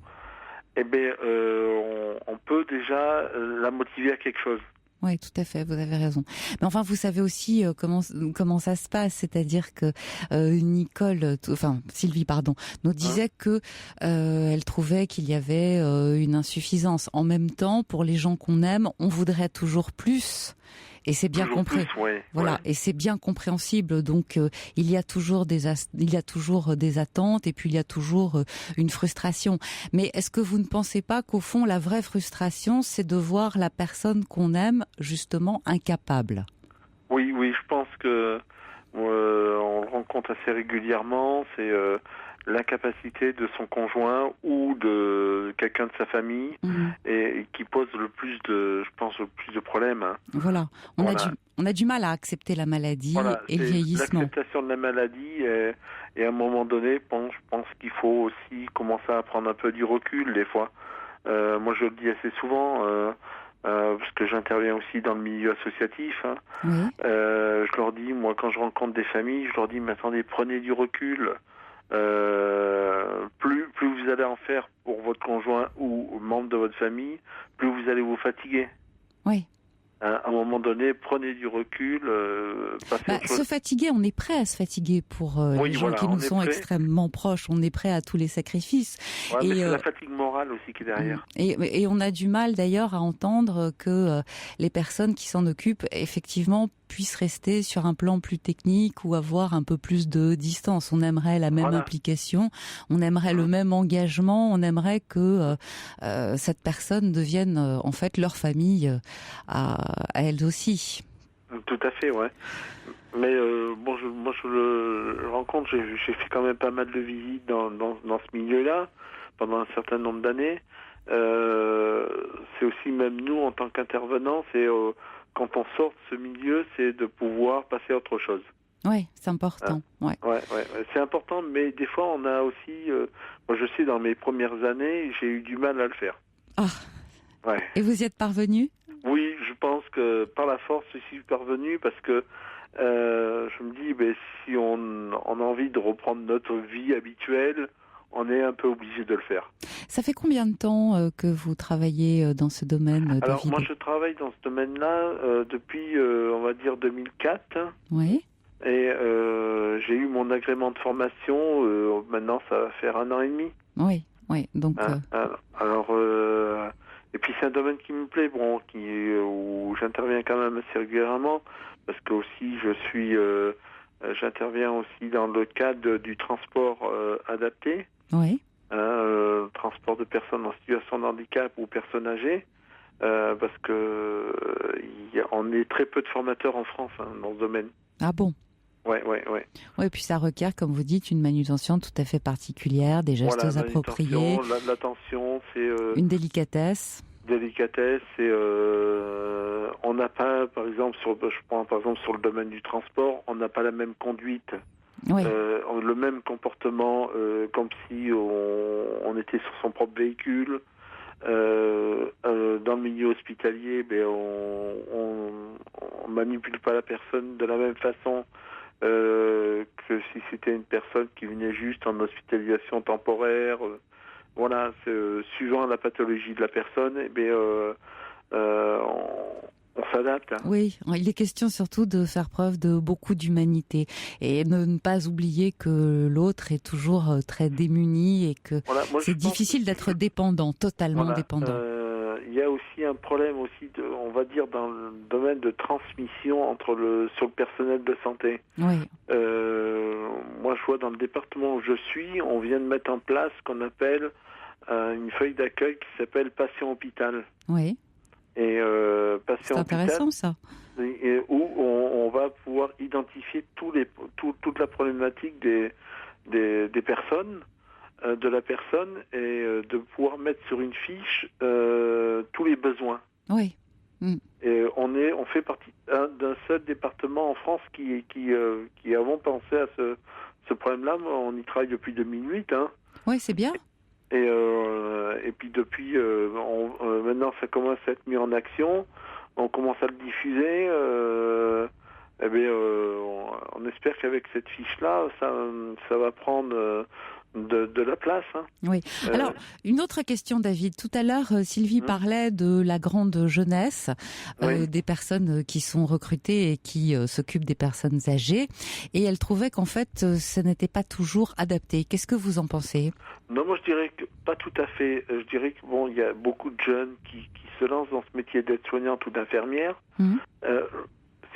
eh bien, on peut déjà la motiver à quelque chose. Oui, tout à fait, vous avez raison. Mais enfin, vous savez aussi comment ça se passe, c'est-à-dire que Sylvie, nous disait que elle trouvait qu'il y avait une insuffisance. En même temps, pour les gens qu'on aime, on voudrait toujours plus. Et c'est bien et c'est bien compréhensible. Donc il y a toujours des attentes et puis il y a toujours une frustration. Mais est-ce que vous ne pensez pas qu'au fond la vraie frustration, c'est de voir la personne qu'on aime justement incapable? Oui, je pense que on le rencontre assez régulièrement. C'est l'incapacité de son conjoint ou de quelqu'un de sa famille et qui pose le plus de problèmes. Hein. Voilà. On a du mal à accepter la maladie et le vieillissement. L'acceptation de la maladie et à un moment donné, je pense qu'il faut aussi commencer à prendre un peu du recul des fois. Moi, je le dis assez souvent parce que j'interviens aussi dans le milieu associatif. Hein. Oui. Je leur dis, moi, quand je rencontre des familles, je leur dis, mais attendez, prenez du recul. Plus vous allez en faire pour votre conjoint ou membre de votre famille, plus vous allez vous fatiguer. Oui. À un moment donné, prenez du recul. Se fatiguer, on est prêt à se fatiguer pour les gens qui nous sont extrêmement proches. On est prêt à tous les sacrifices. Ouais, mais c'est la fatigue morale aussi qui est derrière. Et on a du mal d'ailleurs à entendre que les personnes qui s'en occupent, effectivement, puissent rester sur un plan plus technique ou avoir un peu plus de distance. On aimerait la même implication, on aimerait le même engagement, on aimerait que cette personne devienne en fait leur famille à elles aussi. Tout à fait, ouais. Mais moi je le rencontre, j'ai fait quand même pas mal de visites dans ce milieu-là pendant un certain nombre d'années. C'est aussi même nous en tant qu'intervenants, c'est quand on sort de ce milieu, c'est de pouvoir passer à autre chose. Oui, c'est important. Ouais, c'est important, mais des fois on a aussi, moi je sais dans mes premières années, j'ai eu du mal à le faire. Ah. Ouais. Et vous y êtes parvenu ? Oui, je pense que par la force, je suis parvenu parce que je me dis, si on a envie de reprendre notre vie habituelle, on est un peu obligé de le faire. Ça fait combien de temps que vous travaillez dans ce domaine, Alors, David ? moi, je travaille dans ce domaine-là depuis, on va dire, 2004. Oui. Et j'ai eu mon agrément de formation, maintenant, ça va faire 1 an et demi. Oui. Donc, alors, et puis c'est un domaine qui me plaît, où j'interviens quand même assez régulièrement, parce que aussi j'interviens aussi dans le cadre du transport adapté. Oui. Transport de personnes en situation de handicap ou personnes âgées, parce que on est très peu de formateurs en France dans ce domaine. Ah bon? Ouais. Oui, puis ça requiert, comme vous dites, une manutention tout à fait particulière, des gestes appropriés. L'attention, c'est une délicatesse. Et on n'a pas, par exemple, sur le domaine du transport, on n'a pas la même conduite. Oui. Le même comportement, comme si on était sur son propre véhicule. Dans le milieu hospitalier, on manipule pas la personne de la même façon que si c'était une personne qui venait juste en hospitalisation temporaire. Voilà, suivant la pathologie de la personne, on s'adapte. Oui, il est question surtout de faire preuve de beaucoup d'humanité et ne pas oublier que l'autre est toujours très démuni et que c'est difficile d'être dépendant, totalement dépendant. Il y a aussi un problème aussi, on va dire, dans le domaine de transmission sur le personnel de santé. Oui. Moi, je vois dans le département où je suis, on vient de mettre en place ce qu'on appelle une feuille d'accueil qui s'appelle patient hôpital. Oui. Et c'est intéressant ça. où on va pouvoir identifier toute la problématique des personnes, de la personne, et de pouvoir mettre sur une fiche tous les besoins. Oui. Et on fait partie d'un seul département en France qui avons pensé à ce problème-là. On y travaille depuis 2008. Oui, c'est bien. Et puis depuis, maintenant ça commence à être mis en action. On commence à le diffuser. On espère qu'avec cette fiche-là, ça va prendre de la place. Oui. Alors, une autre question, David. Tout à l'heure, Sylvie parlait de la grande jeunesse, des personnes qui sont recrutées et qui s'occupent des personnes âgées. Et elle trouvait qu'en fait, ce n'était pas toujours adapté. Qu'est-ce que vous en pensez ? Non, moi je dirais que pas tout à fait. Je dirais que il y a beaucoup de jeunes qui se lancent dans ce métier d'aide-soignante ou d'infirmière.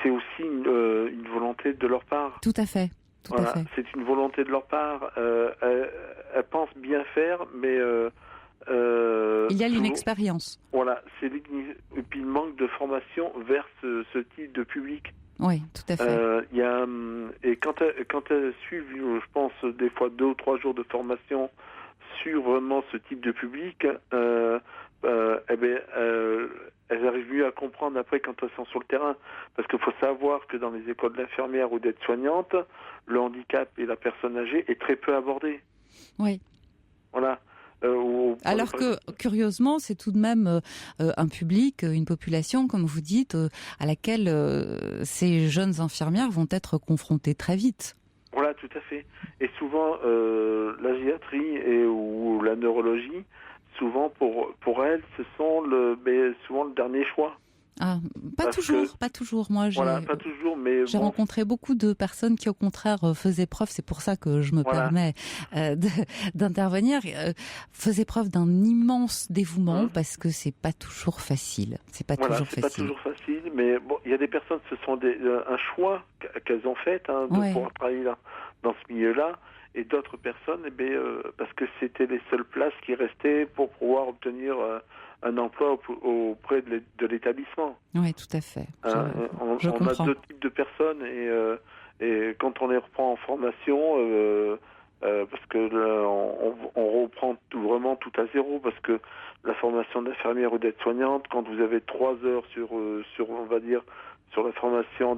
C'est aussi une volonté de leur part. Tout à fait. Voilà, c'est une volonté de leur part. Elles pensent bien faire, mais il y a l'inexpérience. Voilà, et puis le manque de formation vers ce type de public. Oui, tout à fait. Et quand elles suivent, je pense, des fois 2 ou 3 jours de formation sur vraiment ce type de public, elles arrivent mieux à comprendre après quand elles sont sur le terrain. Parce qu'il faut savoir que dans les écoles d'infirmières ou d'aides-soignantes, le handicap et la personne âgée est très peu abordé. Oui. Voilà. Alors que, curieusement, c'est tout de même un public, une population, comme vous dites, à laquelle ces jeunes infirmières vont être confrontées très vite. Voilà, tout à fait. Et souvent, la gériatrie ou la neurologie, souvent pour elles, ce sont souvent le dernier choix. Ah, pas toujours. Moi, pas toujours, mais j'ai rencontré beaucoup de personnes qui, au contraire, faisaient preuve. C'est pour ça que je me permets d'intervenir. Faisaient preuve d'un immense dévouement parce que c'est pas toujours facile. C'est pas toujours facile, mais bon, il y a des personnes, ce sont un choix qu'elles ont fait de pouvoir travailler dans ce milieu-là, et d'autres personnes, parce que c'était les seules places qui restaient pour pouvoir obtenir un emploi auprès de l'établissement. Oui, tout à fait. On a 2 types de personnes, et quand on les reprend en formation, parce que là, on reprend vraiment tout à zéro, parce que la formation d'infirmière ou d'aide-soignante, quand vous avez 3 heures sur on va dire, sur la formation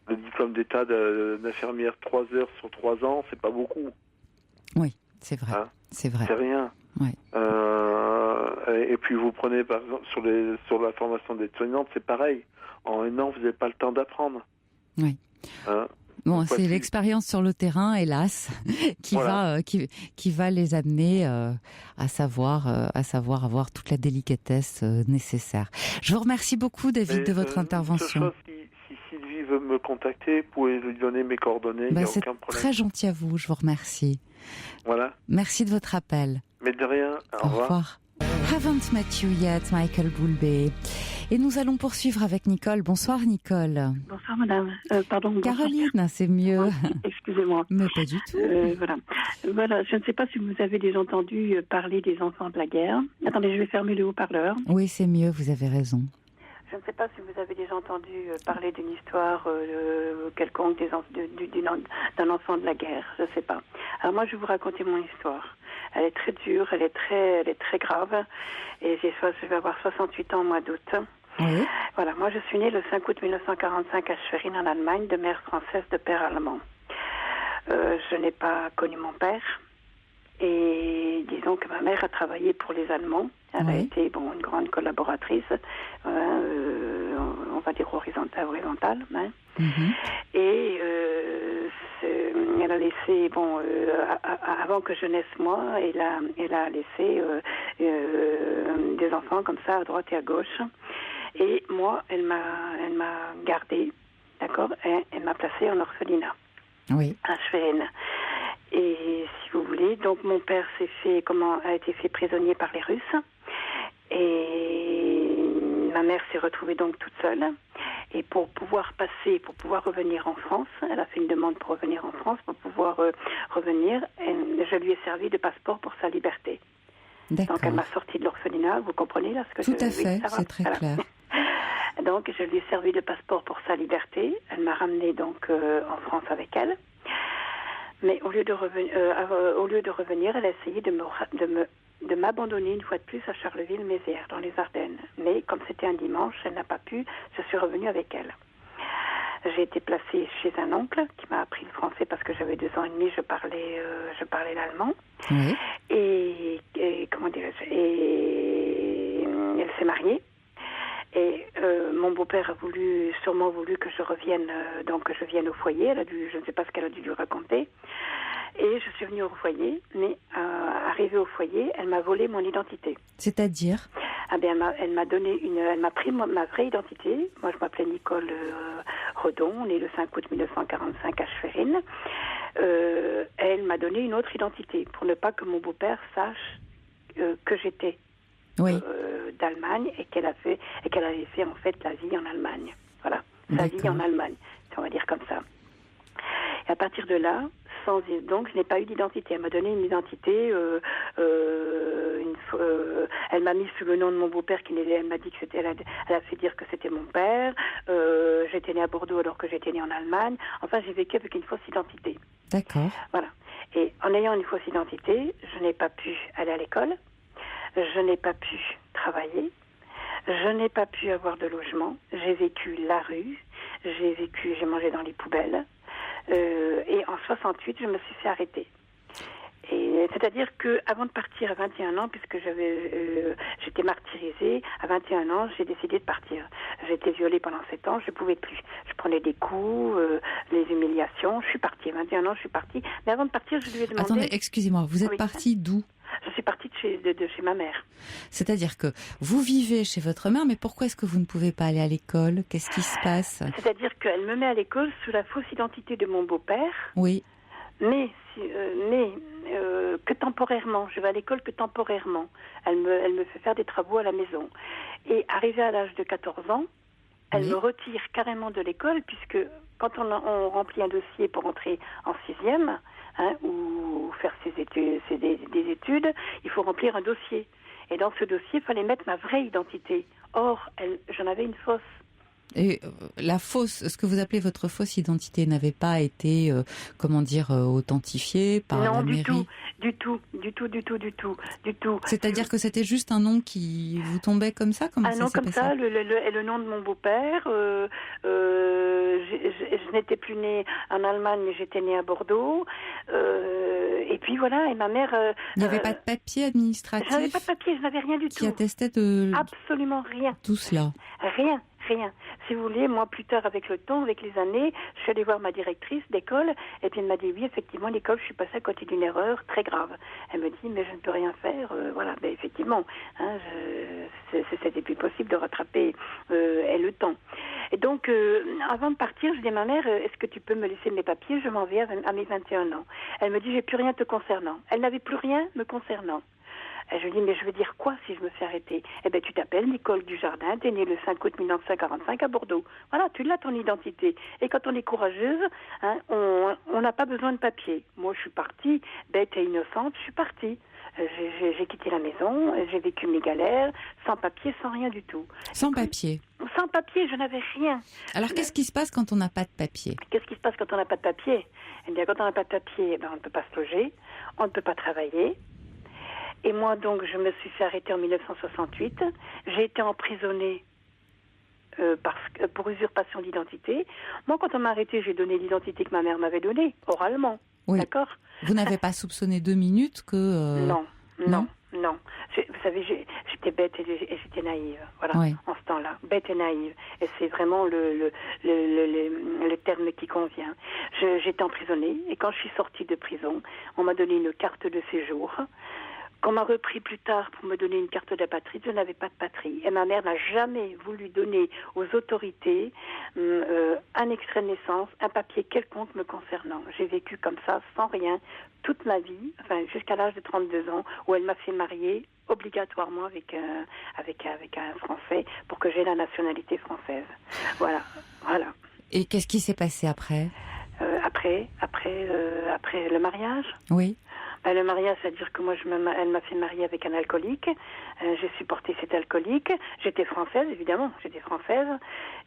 le diplôme d'état d'infirmière, 3 heures sur 3 ans, c'est pas beaucoup. Oui, c'est vrai. C'est vrai. C'est rien. Oui. Et puis vous prenez par exemple sur la formation d'aide-soignante, c'est pareil. En 1 an, vous n'avez pas le temps d'apprendre. Oui. Bon, c'est l'expérience sur le terrain, hélas, qui va les amener à savoir avoir toute la délicatesse nécessaire. Je vous remercie beaucoup, David, de votre intervention. Si Sylvie veut me contacter, vous pouvez lui donner mes coordonnées. Il n'y a aucun problème. C'est très gentil à vous, je vous remercie. Voilà. Merci de votre appel. Mais de rien. Au revoir. Haven't met you yet, Michael Boulbé. Et nous allons poursuivre avec Nicole. Bonsoir, Nicole. Bonsoir, madame. Pardon. Caroline, bonsoir. C'est mieux. Excusez-moi. Mais pas du tout. Voilà, je ne sais pas si vous avez déjà entendu parler des enfants de la guerre. Attendez, je vais fermer le haut-parleur. Oui, c'est mieux, vous avez raison. Je ne sais pas si vous avez déjà entendu parler d'une histoire quelconque d'un enfant de la guerre. Je ne sais pas. Alors moi, je vais vous raconter mon histoire. Elle est très dure, elle est très grave. Et je vais avoir 68 ans au mois d'août. Oui. Voilà, moi je suis née le 5 août 1945 à Schwerin en Allemagne, de mère française, de père allemand. Je n'ai pas connu mon père. Et disons que ma mère a travaillé pour les Allemands. Elle a été une grande collaboratrice, on va dire horizontale. Hein. Et elle a laissé, avant que je naisse moi, elle a laissé des enfants comme ça à droite et à gauche. Et moi, elle m'a gardée, d'accord, et elle m'a placée en orphelinat. Oui. À Schwerin. Et si vous voulez, donc mon père a été fait prisonnier par les Russes. Et ma mère s'est retrouvée donc toute seule. Et pour pouvoir revenir en France, elle a fait une demande pour revenir en France, pour pouvoir revenir, je lui ai servi de passeport pour sa liberté. D'accord. Donc elle m'a sortie de l'orphelinat, vous comprenez là ce que Tout à fait, c'est très clair. Donc, je lui ai servi de passeport pour sa liberté. Elle m'a ramené donc en France avec elle. Mais au lieu de revenir, elle a essayé de m'abandonner une fois de plus à Charleville-Mézières, dans les Ardennes. Mais comme c'était un dimanche, elle n'a pas pu. Je suis revenue avec elle. J'ai été placée chez un oncle qui m'a appris le français parce que j'avais 2 ans et demi, je parlais l'allemand. Oui. Et comment dirais-je, et elle s'est mariée. Et mon beau-père a sûrement voulu que je revienne, donc que je vienne au foyer. Je ne sais pas ce qu'elle a dû lui raconter. Et je suis venue au foyer, mais arrivée au foyer, elle m'a volé mon identité. C'est-à-dire ? Ah bien, elle m'a pris ma vraie identité. Moi, je m'appelais Nicole Redon, née le 5 août 1945 à Schwerin. Elle m'a donné une autre identité pour ne pas que mon beau-père sache que j'étais d'Allemagne et qu'elle avait fait en fait la vie en Allemagne. Voilà, sa vie en Allemagne, on va dire comme ça. Et à partir de là, donc je n'ai pas eu d'identité. Elle m'a donné une identité. Elle m'a mis sous le nom de mon beau-père elle m'a dit que elle a fait dire que c'était mon père. J'étais née à Bordeaux alors que j'étais née en Allemagne. Enfin, j'ai vécu avec une fausse identité. D'accord. Voilà. Et en ayant une fausse identité, je n'ai pas pu aller à l'école. Je n'ai pas pu travailler. Je n'ai pas pu avoir de logement. J'ai vécu la rue. J'ai mangé dans les poubelles. Et en 68, je me suis fait arrêter. Et c'est-à-dire que avant de partir à 21 ans, puisque j'étais martyrisée, à 21 ans, j'ai décidé de partir. J'ai été violée pendant 7 ans, je ne pouvais plus. Je prenais des coups, les humiliations. Je suis partie. À 21 ans, je suis partie. Mais avant de partir, je lui ai demandé... Attendez, excusez-moi, vous êtes partie d'où ? Je suis partie de chez ma mère. C'est-à-dire que vous vivez chez votre mère, mais pourquoi est-ce que vous ne pouvez pas aller à l'école ? Qu'est-ce qui se passe ? C'est-à-dire qu'elle me met à l'école sous la fausse identité de mon beau-père. Oui. Mais que temporairement. Je vais à l'école que temporairement. Elle me fait faire des travaux à la maison. Et arrivée à l'âge de 14 ans, elle me retire carrément de l'école, puisque quand on remplit un dossier pour entrer en 6e, ou faire des études, il faut remplir un dossier. Et dans ce dossier, il fallait mettre ma vraie identité. Or, j'en avais une fausse. Et ce que vous appelez votre fausse identité n'avait pas été, authentifiée par la mairie ? Non, du tout. C'est-à-dire que c'était juste un nom qui vous tombait comme ça ? Comment ça nom s'est comme passé ? ça, le nom de mon beau-père. Je n'étais plus née en Allemagne, mais j'étais née à Bordeaux. Et puis voilà, et ma mère... Il n'y avait pas de papier administratif ? Je n'avais pas de papier, je n'avais rien du tout. Qui attestait de... Absolument rien. Tout cela ? Rien. Si vous voulez, moi, plus tard, avec le temps, avec les années, je suis allée voir ma directrice d'école, et puis elle m'a dit, oui, effectivement, l'école, je suis passée à côté d'une erreur très grave. Elle me dit, mais je ne peux rien faire. Voilà, ben effectivement, c'était plus possible de rattraper le temps. Et donc, avant de partir, je dis à ma mère, est-ce que tu peux me laisser mes papiers ? Je m'en vais à mes 21 ans. Elle me dit, j'ai plus rien te concernant. Elle n'avait plus rien me concernant. Et je lui dis, mais je veux dire quoi si je me fais arrêter ? Eh bien, tu t'appelles Nicole Dujardin, t'es née le 5 août 1945 à Bordeaux. Voilà, tu l'as ton identité. Et quand on est courageuse, on n'a pas besoin de papier. Moi, je suis partie, bête et innocente, je suis partie. J'ai quitté la maison, j'ai vécu mes galères, sans papier, sans rien du tout. Sans papier ? Sans papier, je n'avais rien. Alors, qu'est-ce qui se passe quand on n'a pas de papier ? Qu'est-ce qui se passe quand on n'a pas de papier ? Eh bien, quand on n'a pas de papier, on ne peut pas se loger, on ne peut pas travailler. Et moi, donc, je me suis fait arrêter en 1968. J'ai été emprisonnée pour usurpation d'identité. Moi, quand on m'a arrêtée, j'ai donné l'identité que ma mère m'avait donnée, oralement. Oui. D'accord ? Vous n'avez pas soupçonné 2 minutes que... Non. Vous savez, j'étais bête et j'étais naïve. Voilà, oui. En ce temps-là. Bête et naïve. Et c'est vraiment le terme qui convient. J'étais emprisonnée. Et quand je suis sortie de prison, on m'a donné une carte de séjour. Qu'on m'a repris plus tard pour me donner une carte d'apatride, je n'avais pas de patrie. Et ma mère n'a jamais voulu donner aux autorités un extrait de naissance, un papier quelconque me concernant. J'ai vécu comme ça, sans rien, toute ma vie, jusqu'à l'âge de 32 ans, où elle m'a fait marier obligatoirement avec un Français pour que j'aie la nationalité française. Voilà. Et qu'est-ce qui s'est passé après ? Après le mariage ? Oui. Le mariage, c'est-à-dire que moi, elle m'a fait marier avec un alcoolique. J'ai supporté cet alcoolique. J'étais française, évidemment. J'étais française.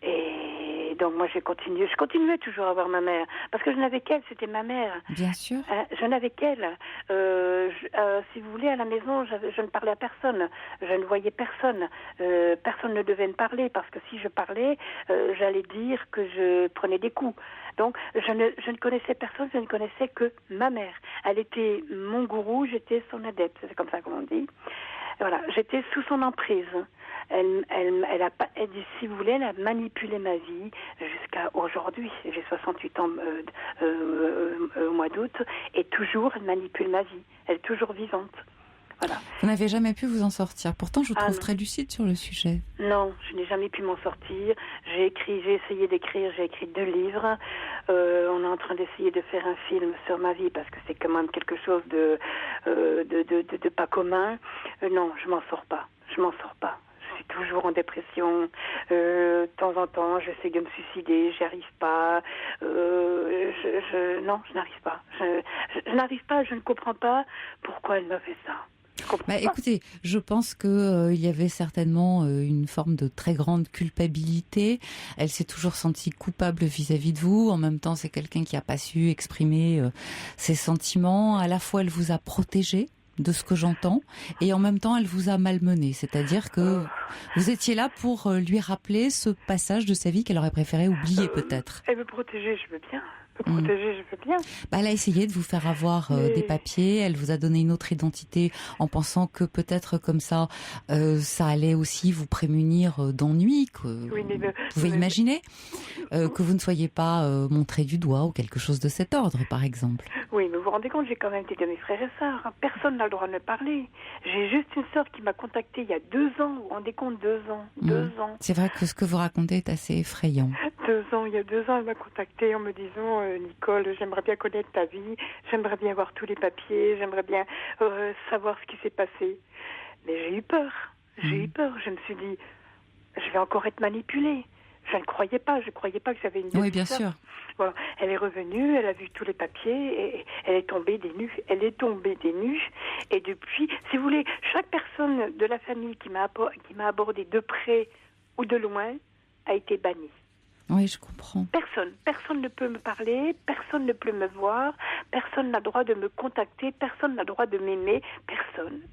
Et donc, moi, je continuais toujours à voir ma mère. Parce que je n'avais qu'elle, c'était ma mère. Bien sûr. Je n'avais qu'elle. Si vous voulez, à la maison, je ne parlais à personne. Je ne voyais personne. Personne ne devait me parler. Parce que si je parlais, j'allais dire que je prenais des coups. Donc, je ne connaissais personne. Je ne connaissais que ma mère. Elle était mon gourou, j'étais son adepte. C'est comme ça qu'on dit. Voilà, j'étais sous son emprise. Si vous voulez, elle a manipulé ma vie jusqu'à aujourd'hui. J'ai 68 ans au mois d'août, et toujours, elle manipule ma vie. Elle est toujours vivante. Voilà. Vous n'avez jamais pu vous en sortir. Pourtant, je vous trouve très lucide sur le sujet. Non, je n'ai jamais pu m'en sortir. J'ai essayé d'écrire, j'ai écrit 2 livres. On est en train d'essayer de faire un film sur ma vie parce que c'est quand même quelque chose de pas commun. Non, je m'en sors pas. Je suis toujours en dépression. De temps en temps, j'essaie de me suicider, j'y arrive pas. Non, je n'arrive pas. Je n'arrive pas, je ne comprends pas pourquoi elle m'a fait ça. Écoutez, je pense que il y avait certainement une forme de très grande culpabilité. Elle s'est toujours sentie coupable vis-à-vis de vous. En même temps, c'est quelqu'un qui n'a pas su exprimer ses sentiments. À la fois, elle vous a protégé, de ce que j'entends, et en même temps, elle vous a malmené. C'est-à-dire que vous étiez là pour lui rappeler ce passage de sa vie qu'elle aurait préféré oublier, peut-être. Elle me protéger, je veux bien. Protéger, je veux bien. Elle a essayé de vous faire avoir des papiers. Elle vous a donné une autre identité en pensant que peut-être comme ça, ça allait aussi vous prémunir d'ennuis. Vous pouvez imaginer que vous ne soyez pas montré du doigt ou quelque chose de cet ordre, par exemple. Oui, mais vous vous rendez compte, j'ai quand même été de mes frères et sœurs. Personne n'a le droit de me parler. J'ai juste une sœur qui m'a contactée il y a 2 ans. Vous vous rendez compte, 2 ans. 2 ans. C'est vrai que ce que vous racontez est assez effrayant. 2 ans, il y a 2 ans, elle m'a contactée en me disant Nicole, j'aimerais bien connaître ta vie, j'aimerais bien voir tous les papiers, j'aimerais bien savoir ce qui s'est passé. Mais j'ai eu peur. J'ai eu peur. Je me suis dit, je vais encore être manipulée. Je ne croyais pas. Je croyais pas que j'avais une demi-sœur. Oui, bien sûr. Voilà. Elle est revenue, elle a vu tous les papiers et elle est tombée des nues. Elle est tombée des nues. Et depuis, si vous voulez, chaque personne de la famille qui m'a abordé de près ou de loin a été bannie. Oui, je comprends. Personne ne peut me parler, personne ne peut me voir, personne n'a le droit de me contacter, personne n'a le droit de m'aimer,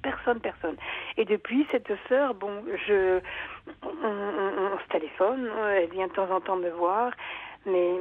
personne. Et depuis, cette sœur, on se téléphone, elle vient de temps en temps me voir, mais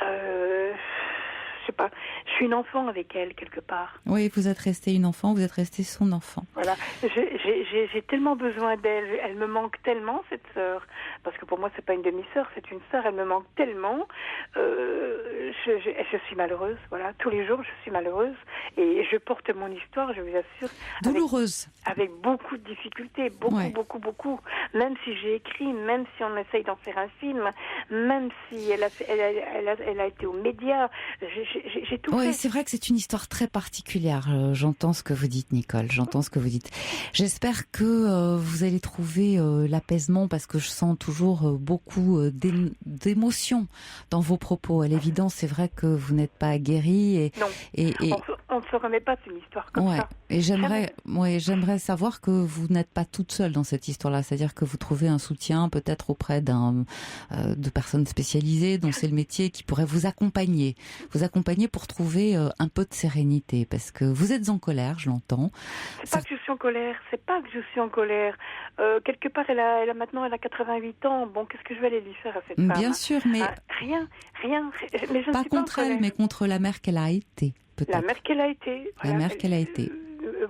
je sais pas, je suis une enfant avec elle quelque part. Oui, vous êtes restée une enfant, vous êtes restée son enfant. Voilà, j'ai tellement besoin d'elle, elle me manque tellement, cette sœur, parce que pour moi c'est pas une demi-sœur, c'est une sœur, elle me manque tellement, je suis malheureuse, voilà, tous les jours je suis malheureuse, et je porte mon histoire, je vous assure, douloureuse, avec beaucoup de difficultés, beaucoup, même si j'ai écrit, même si on essaye d'en faire un film, même si elle a été aux médias, j'ai tout fait. Oui, c'est vrai que c'est une histoire très particulière. J'entends ce que vous dites, Nicole. J'entends ce que vous dites. J'espère que vous allez trouver l'apaisement, parce que je sens toujours beaucoup d'émotions dans vos propos. À l'évidence, c'est vrai que vous n'êtes pas guérie. Non, on ne se remet pas d'une histoire comme ça. Et j'aimerais savoir que vous n'êtes pas toute seule dans cette histoire-là. C'est-à-dire que vous trouvez un soutien peut-être auprès de personnes spécialisées dont c'est le métier, qui pourraient vous accompagner pour trouver un peu de sérénité, parce que vous êtes en colère, je l'entends. C'est pas que je suis en colère. Quelque part, elle a 88 ans. Bon, qu'est-ce que je vais aller lui faire à cette femme? Bien sûr, mais rien. Mais je pas ne suis contre pas elle, mais contre la mère qu'elle a été. Peut-être. La mère qu'elle a été. La mère qu'elle a été.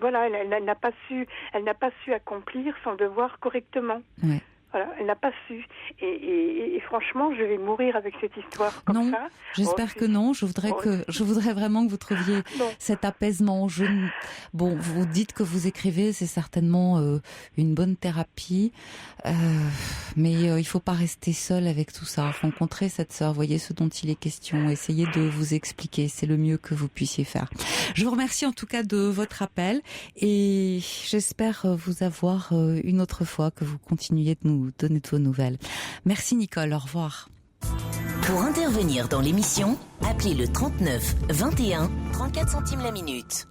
Voilà, elle n'a pas su accomplir son devoir correctement. Ouais. Voilà, elle n'a pas su. Et franchement, je vais mourir avec cette histoire comme ça. Non, j'espère que non. Je voudrais vraiment que vous trouviez cet apaisement. Vous dites que vous écrivez, c'est certainement une bonne thérapie. Mais il faut pas rester seul avec tout ça. Rencontrez cette sœur, voyez ce dont il est question. Essayez de vous expliquer. C'est le mieux que vous puissiez faire. Je vous remercie en tout cas de votre appel. Et j'espère vous avoir une autre fois, que vous continuiez de nous donner de vos nouvelles. Merci Nicole, au revoir. Pour intervenir dans l'émission, appelez le 39 21 34 centimes la minute.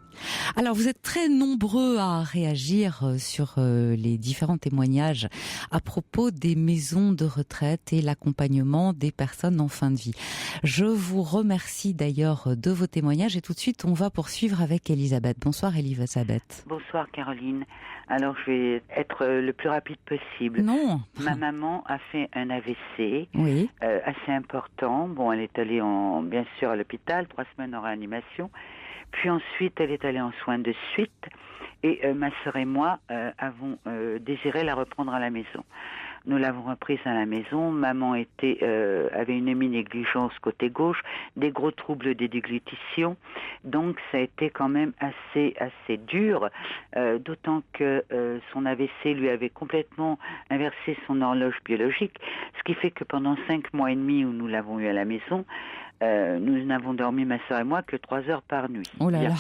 Alors, vous êtes très nombreux à réagir sur les différents témoignages à propos des maisons de retraite et l'accompagnement des personnes en fin de vie. Je vous remercie d'ailleurs de vos témoignages et tout de suite, on va poursuivre avec Elisabeth. Bonsoir Elisabeth. Bonsoir Caroline. Alors, je vais être le plus rapide possible. Non. Ma maman a fait un AVC Oui. assez important. Bon, elle est allée bien sûr à l'hôpital, 3 semaines en réanimation. Puis ensuite, elle est allée en soins de suite. Et ma sœur et moi avons désiré la reprendre à la maison. Nous l'avons reprise à la maison. Maman avait une héminégligence côté gauche, des gros troubles des déglutitions. Donc ça a été quand même assez dur, d'autant que son AVC lui avait complètement inversé son horloge biologique, ce qui fait que pendant 5 mois et demi où nous l'avons eu à la maison, nous n'avons dormi, ma soeur et moi, que 3 heures par nuit. Oh là là.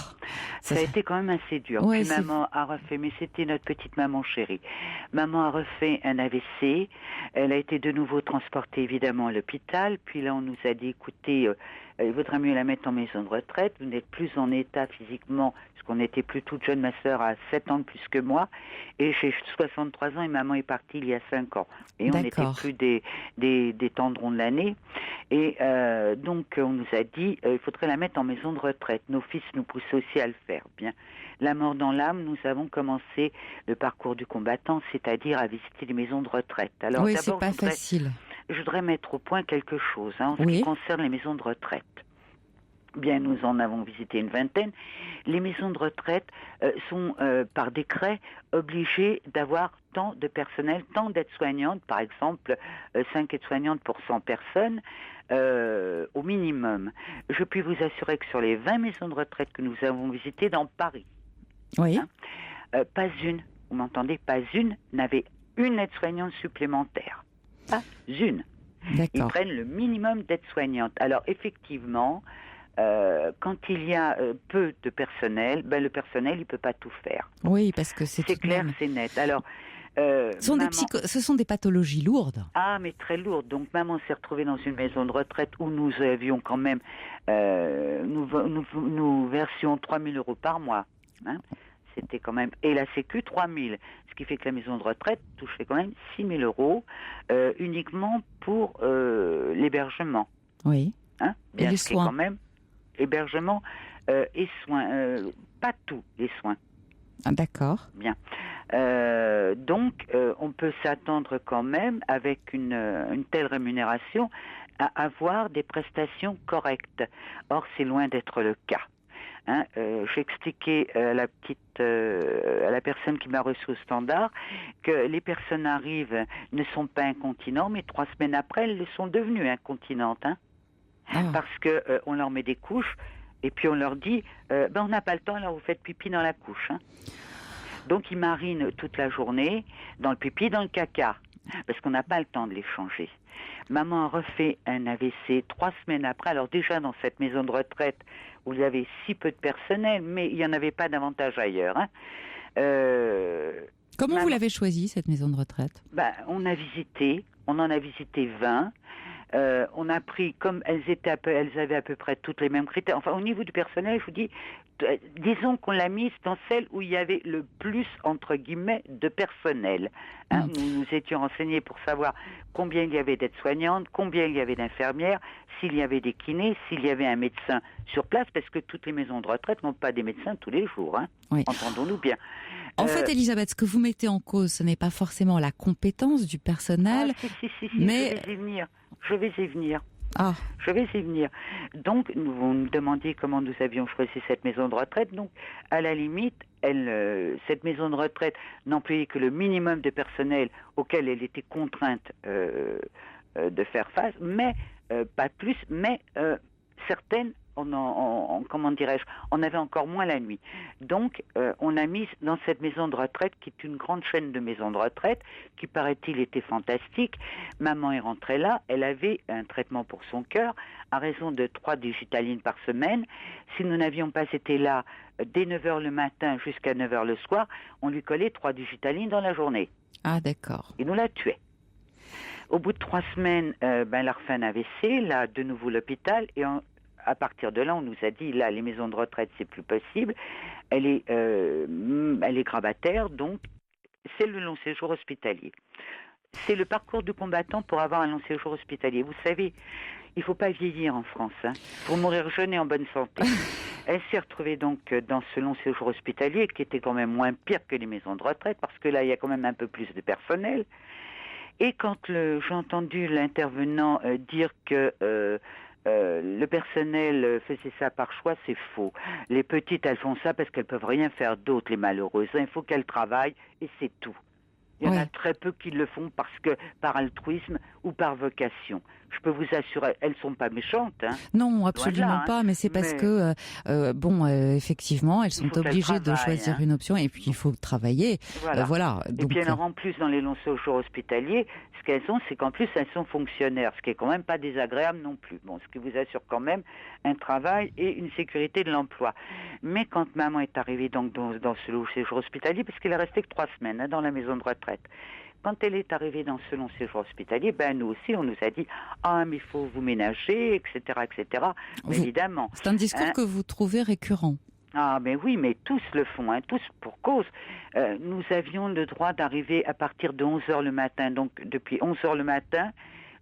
Ça a été quand même assez dur. Ouais, puis maman a refait, mais c'était notre petite maman chérie. Maman a refait un AVC. Elle a été de nouveau transportée évidemment à l'hôpital. Puis là, on nous a dit, écoutez, il vaudrait mieux la mettre en maison de retraite. Vous n'êtes plus en état physiquement, parce qu'on était plus toute jeune. Ma sœur a 7 ans de plus que moi. Et j'ai 63 ans et maman est partie il y a 5 ans. Et on n'était plus des tendrons de l'année. Et donc, on nous a dit, il faudrait la mettre en maison de retraite. Nos fils nous poussaient aussi à le faire. Bien, la mort dans l'âme, nous avons commencé le parcours du combattant, c'est-à-dire à visiter les maisons de retraite. Alors, oui, d'abord, c'est pas facile. Je voudrais mettre au point quelque chose en ce qui concerne les maisons de retraite. Bien, nous en avons visité une vingtaine. Les maisons de retraite sont, par décret, obligées d'avoir tant de personnel, tant d'aides-soignantes, par exemple 5 aides-soignantes pour 100 personnes, au minimum. Je puis vous assurer que sur les 20 maisons de retraite que nous avons visitées dans Paris, pas une, vous m'entendez, pas une n'avait une aide-soignante supplémentaire. Pas une. Ils prennent le minimum d'aides-soignantes. Alors, effectivement, quand il y a peu de personnel, le personnel, il ne peut pas tout faire. Oui, parce que c'est clair, c'est net. Alors, ce sont des pathologies lourdes. Ah, mais très lourdes. Donc, maman s'est retrouvée dans une maison de retraite où nous avions quand même, nous versions 3 000 € par mois. Hein. C'était quand même, et la Sécu 3 000, ce qui fait que la maison de retraite touchait quand même 6 000 € uniquement pour l'hébergement. Oui. Hein, et les soins. Quand même, hébergement et soins, pas tous les soins. Ah, d'accord. Bien. Donc, on peut s'attendre quand même, avec une telle rémunération, à avoir des prestations correctes. Or, c'est loin d'être le cas. Hein, j'ai expliqué à la personne qui m'a reçu au standard que les personnes arrivent, ne sont pas incontinents, mais 3 semaines après, elles le sont devenues incontinentes. Hein, parce que on leur met des couches et puis on leur dit on n'a pas le temps, alors vous faites pipi dans la couche. Hein. Donc ils marinent toute la journée dans le pipi, dans le caca, parce qu'on n'a pas le temps de les changer. Maman a refait un AVC 3 semaines après. Alors déjà dans cette maison de retraite où il y avait si peu de personnel, mais il n'y en avait pas davantage ailleurs. Hein. Comment vous l'avez choisie, cette maison de retraite ? On en a visité 20. On a pris, comme elles avaient à peu près toutes les mêmes critères. Enfin, au niveau du personnel, je vous dis, disons qu'on l'a mise dans celle où il y avait le plus, entre guillemets, de personnel. Hein, nous nous étions renseignés pour savoir combien il y avait d'aides-soignantes, combien il y avait d'infirmières, s'il y avait des kinés, s'il y avait un médecin sur place, parce que toutes les maisons de retraite n'ont pas des médecins tous les jours. Hein. Oui. Entendons-nous bien. En fait, Elisabeth, ce que vous mettez en cause, ce n'est pas forcément la compétence du personnel, mais... Je vais y venir. Ah. Je vais y venir. Donc, vous nous demandiez comment nous avions choisi cette maison de retraite. Donc, à la limite, cette maison de retraite n'employait que le minimum de personnel auquel elle était contrainte de faire face, mais pas plus, mais certaines, comment dirais-je, on avait encore moins la nuit. Donc, on a mis dans cette maison de retraite, qui est une grande chaîne de maisons de retraite, qui paraît-il était fantastique. Maman est rentrée là, elle avait un traitement pour son cœur, à raison de 3 digitalines par semaine. Si nous n'avions pas été là dès 9h le matin jusqu'à 9h le soir, on lui collait 3 digitalines dans la journée. Ah, d'accord. Il nous la tuait. Au bout de 3 semaines, elle a refait un AVC, là, de nouveau l'hôpital, et à partir de là, on nous a dit, là, les maisons de retraite, c'est plus possible. Elle est grabataire, donc c'est le long séjour hospitalier. C'est le parcours du combattant pour avoir un long séjour hospitalier. Vous savez, il ne faut pas vieillir en France, pour mourir jeune et en bonne santé. Elle s'est retrouvée donc dans ce long séjour hospitalier qui était quand même moins pire que les maisons de retraite, parce que là, il y a quand même un peu plus de personnel. Et quand j'ai entendu l'intervenant dire que le personnel faisait ça par choix, c'est faux. Les petites, elles font ça parce qu'elles peuvent rien faire d'autre, les malheureuses. Il faut qu'elles travaillent et c'est tout. Il y en a très peu qui le font par altruisme ou par vocation. Je peux vous assurer, elles ne sont pas méchantes. Non, absolument pas, mais c'est parce que, effectivement, elles sont obligées de choisir une option et puis il faut travailler. Voilà. Et puis alors, en plus, dans les longs séjours hospitaliers, ce qu'elles ont, c'est qu'en plus, elles sont fonctionnaires, ce qui est quand même pas désagréable non plus. Bon, ce qui vous assure quand même un travail et une sécurité de l'emploi. Mais quand maman est arrivée donc dans ce long séjour hospitalier, parce qu'elle est restée que 3 semaines dans la maison de retraite, quand elle est arrivée dans ce long séjour hospitalier, nous aussi, on nous a dit « Ah, mais il faut vous ménager, etc. etc. » Évidemment. C'est un discours que vous trouvez récurrent. Ah, mais oui, mais tous le font, tous pour cause. Nous avions le droit d'arriver à partir de 11h le matin. Donc, depuis 11h le matin,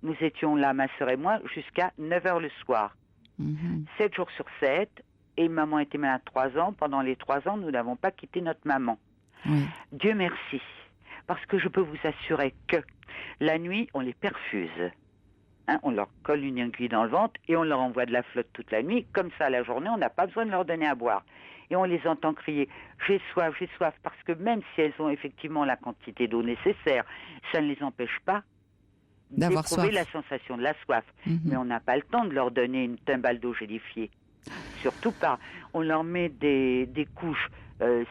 nous étions là, ma sœur et moi, jusqu'à 9h le soir. 7 jours sur 7. Et maman était malade 3 ans. Pendant les 3 ans, nous n'avons pas quitté notre maman. Dieu merci. Parce que je peux vous assurer que la nuit, on les perfuse. On leur colle une aiguille dans le ventre et on leur envoie de la flotte toute la nuit. Comme ça, la journée, on n'a pas besoin de leur donner à boire. Et on les entend crier « j'ai soif », parce que même si elles ont effectivement la quantité d'eau nécessaire, ça ne les empêche pas d'éprouver la sensation de la soif. Mais on n'a pas le temps de leur donner une timbale d'eau gélifiée. Surtout pas. On leur met des couches.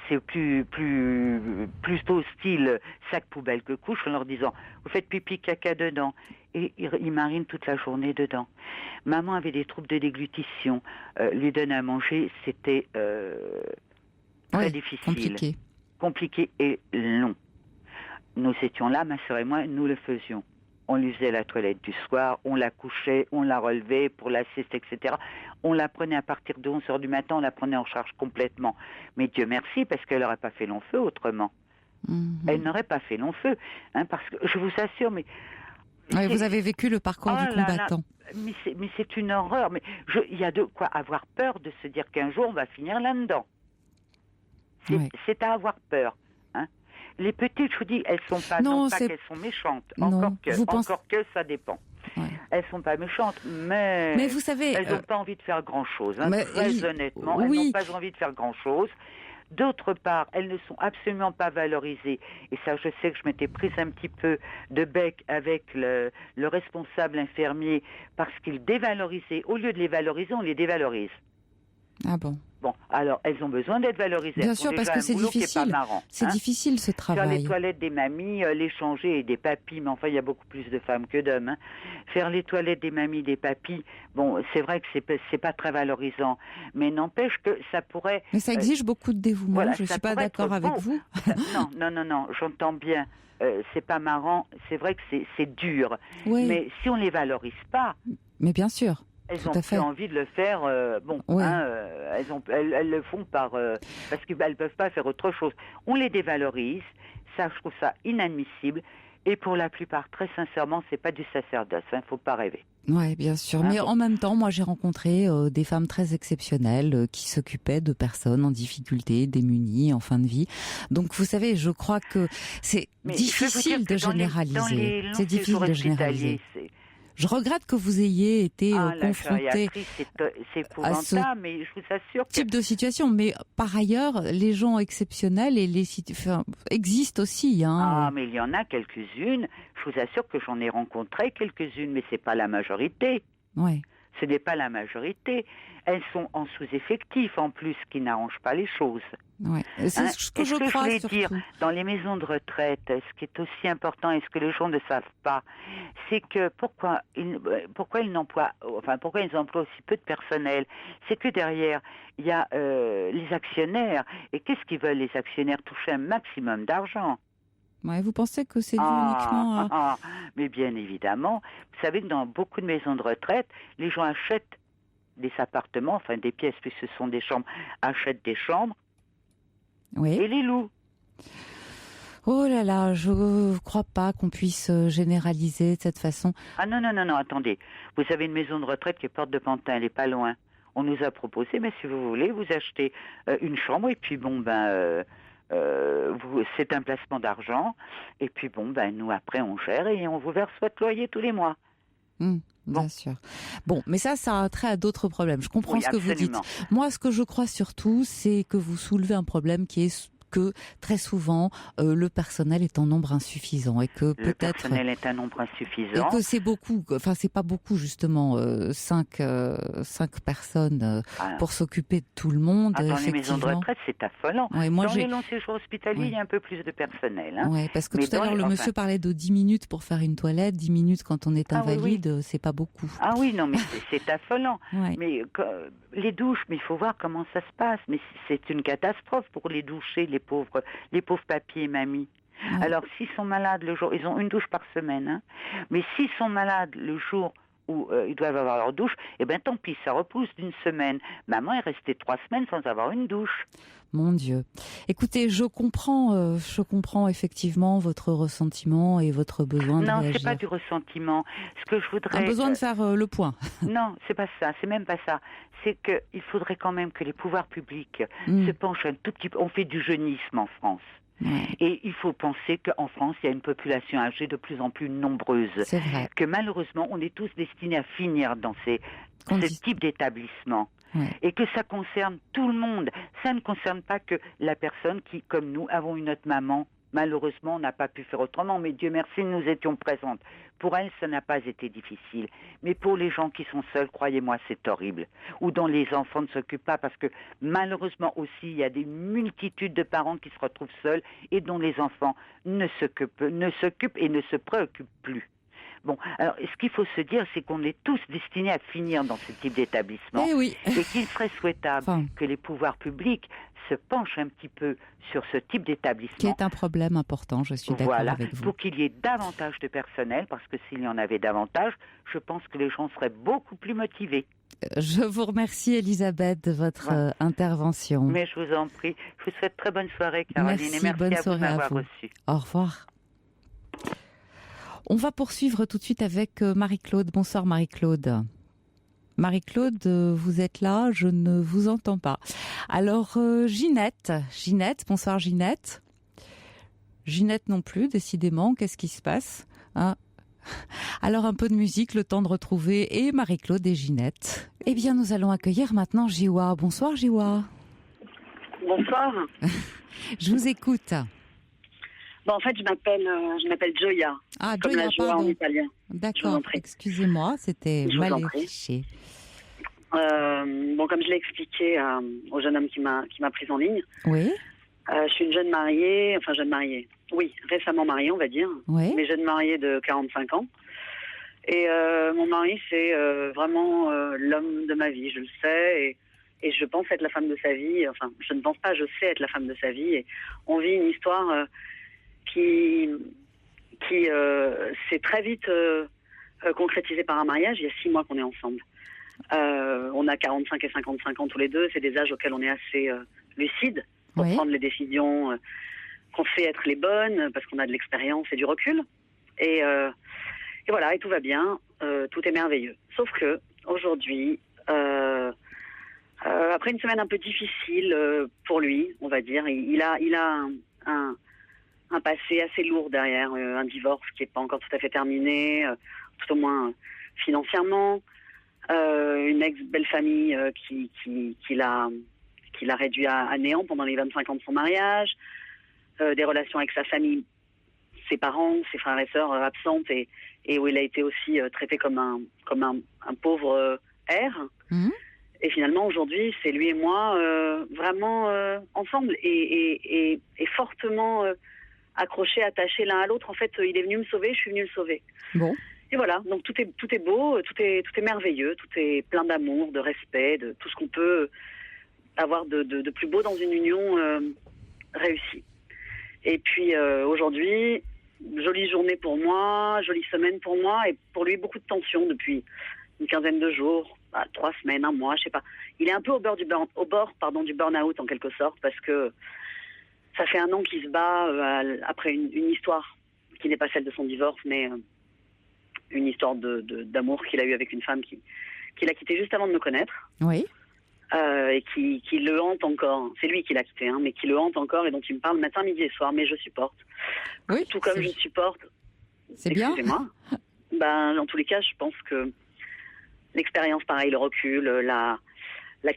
C'est plutôt style sac poubelle que couche, en leur disant vous faites pipi caca dedans, et ils marinent toute la journée dedans. Maman avait des troubles de déglutition, lui donner à manger, c'était très difficile, compliqué et long. Nous étions là, ma sœur et moi, nous le faisions. On lui faisait la toilette du soir, on la couchait, on la relevait pour la sieste, etc. On la prenait à partir de 11h du matin, on la prenait en charge complètement. Mais Dieu merci, parce qu'elle n'aurait pas fait long feu autrement. Elle n'aurait pas fait long feu. Parce que je vous assure, mais... vous avez vécu le parcours du combattant. Mais c'est une horreur. Mais il y a de quoi avoir peur de se dire qu'un jour, on va finir là-dedans. C'est à avoir peur. Les petites, je vous dis, elles sont pas, non pas qu'elles sont méchantes, encore que ça dépend. Elles sont pas méchantes, mais vous savez, elles n'ont pas envie de faire grand-chose. Très honnêtement, elles n'ont pas envie de faire grand-chose. D'autre part, elles ne sont absolument pas valorisées. Et ça, je sais que je m'étais prise un petit peu de bec avec le responsable infirmier parce qu'il dévalorisait. Au lieu de les valoriser, on les dévalorise. Ah bon? Bon, alors, elles ont besoin d'être valorisées. Bien sûr, parce que c'est difficile. C'est difficile, ce travail. Faire les toilettes des mamies, les changer, et des papis, mais enfin, il y a beaucoup plus de femmes que d'hommes. Faire les toilettes des mamies, des papis, bon, c'est vrai que c'est pas très valorisant, mais n'empêche que ça pourrait... Mais ça exige beaucoup de dévouement, je ne suis pas d'accord avec vous. Non, j'entends bien. C'est pas marrant, c'est vrai que c'est dur. Oui. Mais si on les valorise pas... Mais bien sûr. Elles ont plus envie de le faire, elles le font parce qu'elles ne peuvent pas faire autre chose. On les dévalorise, ça, je trouve ça inadmissible, et pour la plupart, très sincèrement, c'est pas du sacerdoce, faut pas rêver. Oui, bien sûr, mais en même temps, moi j'ai rencontré des femmes très exceptionnelles qui s'occupaient de personnes en difficulté, démunies, en fin de vie. Donc vous savez, je crois que c'est difficile de généraliser. C'est difficile de généraliser. Je regrette que vous ayez été confronté à ce mais je vous assure type de situation. Mais par ailleurs, les gens exceptionnels existent aussi. Mais il y en a quelques-unes. Je vous assure que j'en ai rencontré quelques-unes, mais c'est pas la majorité. Oui. Ce n'est pas la majorité. Elles sont en sous-effectif, en plus, ce qui n'arrange pas les choses. Ouais. C'est ce que je voulais dire. Dans les maisons de retraite, ce qui est aussi important et ce que les gens ne savent pas, c'est que pourquoi ils emploient aussi peu de personnel, c'est que derrière, il y a les actionnaires. Et qu'est-ce qu'ils veulent, les actionnaires? Toucher un maximum d'argent. Ouais, vous pensez que c'est dû uniquement mais bien évidemment. Vous savez que dans beaucoup de maisons de retraite, les gens achètent des appartements, enfin des pièces, puisque ce sont des chambres, achètent des chambres et les louent. Oh là là, je ne crois pas qu'on puisse généraliser de cette façon. Ah non, attendez. Vous avez une maison de retraite qui est porte de Pantin, elle n'est pas loin. On nous a proposé, mais si vous voulez, vous achetez une chambre et puis c'est un placement d'argent. Et puis nous après on gère et on vous verse votre loyer tous les mois. Bien sûr. Bon, mais ça a trait à d'autres problèmes. Je comprends ce que vous dites. Moi, ce que je crois surtout, c'est que vous soulevez un problème qui est que très souvent le personnel est en nombre insuffisant et que peut-être le personnel est un nombre insuffisant et que c'est beaucoup, enfin c'est pas beaucoup justement 5 personnes pour s'occuper de tout le monde. Dans les maisons de retraite c'est affolant. Ouais, dans les longs séjours hospitaliers il y a un peu plus de personnel. Ouais, parce que tout à l'heure le monsieur parlait de 10 minutes pour faire une toilette, 10 minutes quand on est invalide, c'est pas beaucoup. Ah oui, non mais c'est affolant. Mais les douches, mais il faut voir comment ça se passe. Mais c'est une catastrophe pour les doucher, les pauvres papis et mamies. Alors, s'ils sont malades le jour, ils ont une douche par semaine, mais s'ils sont malades le jour où ils doivent avoir leur douche, tant pis, ça repousse d'une semaine. Maman est restée 3 semaines sans avoir une douche. Mon Dieu. Écoutez, je comprends effectivement votre ressentiment et votre besoin de réagir. Non, c'est pas du ressentiment. Ce que je voudrais... Un besoin de faire le point. Non, c'est pas ça. C'est même pas ça. C'est qu'il faudrait quand même que les pouvoirs publics se penchent un tout petit peu. On fait du jeunisme en France. Et il faut penser qu'en France, il y a une population âgée de plus en plus nombreuse. C'est vrai. Que malheureusement, on est tous destinés à finir dans ce type d'établissement. Et que ça concerne tout le monde. Ça ne concerne pas que la personne qui, comme nous, avons une autre maman. Malheureusement, on n'a pas pu faire autrement, mais Dieu merci, nous étions présentes. Pour elle, ça n'a pas été difficile. Mais pour les gens qui sont seuls, croyez-moi, c'est horrible. Ou dont les enfants ne s'occupent pas, parce que malheureusement aussi, il y a des multitudes de parents qui se retrouvent seuls et dont les enfants ne s'occupent et ne se préoccupent plus. Bon, alors, ce qu'il faut se dire, c'est qu'on est tous destinés à finir dans ce type d'établissement. Et qu'il serait souhaitable que les pouvoirs publics se penchent un petit peu sur ce type d'établissement. Qui est un problème important, je suis d'accord avec vous. Pour qu'il y ait davantage de personnel, parce que s'il y en avait davantage, je pense que les gens seraient beaucoup plus motivés. Je vous remercie, Elisabeth, de votre intervention. Mais je vous en prie. Je vous souhaite très bonne soirée, Caroline. Merci, et merci bonne à vous de m'avoir vous. reçu. Au revoir. On va poursuivre tout de suite avec Marie-Claude. Bonsoir Marie-Claude. Marie-Claude, vous êtes là, je ne vous entends pas. Alors Ginette, bonsoir Ginette. Ginette non plus, décidément, qu'est-ce qui se passe ? Alors un peu de musique, le temps de retrouver et Marie-Claude et Ginette. Eh bien nous allons accueillir maintenant Jiwa. Bonsoir Jiwa. Bonsoir. Je vous écoute. Bon, en fait, je m'appelle Gioia. Ah, comme Gioia, la joie en italien. D'accord, excusez-moi, c'était mal affiché. Bon, comme je l'ai expliqué au jeune homme qui m'a prise en ligne. Oui. Je suis une jeune mariée, oui, récemment mariée, on va dire. Oui. Mais jeune mariée de 45 ans. Et mon mari, c'est vraiment l'homme de ma vie, je le sais. Et je pense être la femme de sa vie. Enfin, je ne pense pas, je sais être la femme de sa vie. Et on vit une histoire qui s'est très vite concrétisée par un mariage. Il y a 6 mois qu'on est ensemble. On a 45 et 55 ans tous les deux. C'est des âges auxquels on est assez lucide pour prendre les décisions qu'on sait être les bonnes, parce qu'on a de l'expérience et du recul. Et voilà, et tout va bien. Tout est merveilleux. Sauf que aujourd'hui, après une semaine un peu difficile pour lui, on va dire, il a un passé assez lourd derrière, un divorce qui n'est pas encore tout à fait terminé, tout au moins financièrement, une ex-belle-famille qui l'a réduit à néant pendant les 25 ans de son mariage, des relations avec sa famille, ses parents, ses frères et sœurs absentes, et où il a été aussi traité comme un pauvre R. Mmh. Et finalement, aujourd'hui, c'est lui et moi vraiment ensemble et fortement accrochés, attachés l'un à l'autre. En fait, il est venu me sauver, je suis venue le sauver. Bon. Et voilà, donc tout est beau, tout est merveilleux, tout est plein d'amour, de respect, de tout ce qu'on peut avoir de plus beau dans une union réussie. Et puis aujourd'hui, jolie journée pour moi, jolie semaine pour moi, et pour lui beaucoup de tension depuis une quinzaine de jours, 3 semaines, un mois, je sais pas. Il est un peu au bord du burn-out en quelque sorte, parce que ça fait 1 an qu'il se bat après une histoire qui n'est pas celle de son divorce, mais une histoire d'amour qu'il a eue avec une femme qu'il a quittée juste avant de me connaître. Oui. Et qui le hante encore. C'est lui qui l'a quitté, mais qui le hante encore et dont il me parle matin, midi et soir, mais je supporte. Oui, tout comme je supporte. C'est bien. Excusez-moi. Dans tous les cas, je pense que l'expérience, pareil, le recul, la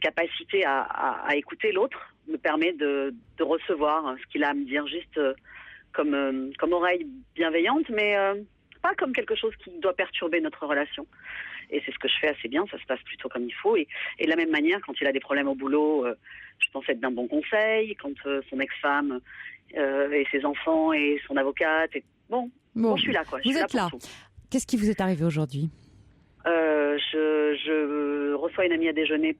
capacité à écouter l'autre me permet de recevoir ce qu'il a à me dire juste comme oreille bienveillante, mais pas comme quelque chose qui doit perturber notre relation. Et c'est ce que je fais assez bien, ça se passe plutôt comme il faut. Et de la même manière, quand il a des problèmes au boulot, je pense être d'un bon conseil. Quand son ex-femme et ses enfants et son avocate... Bon, je suis là, quoi. Vous êtes là. Qu'est-ce qui vous est arrivé aujourd'hui ? Je reçois une amie à déjeuner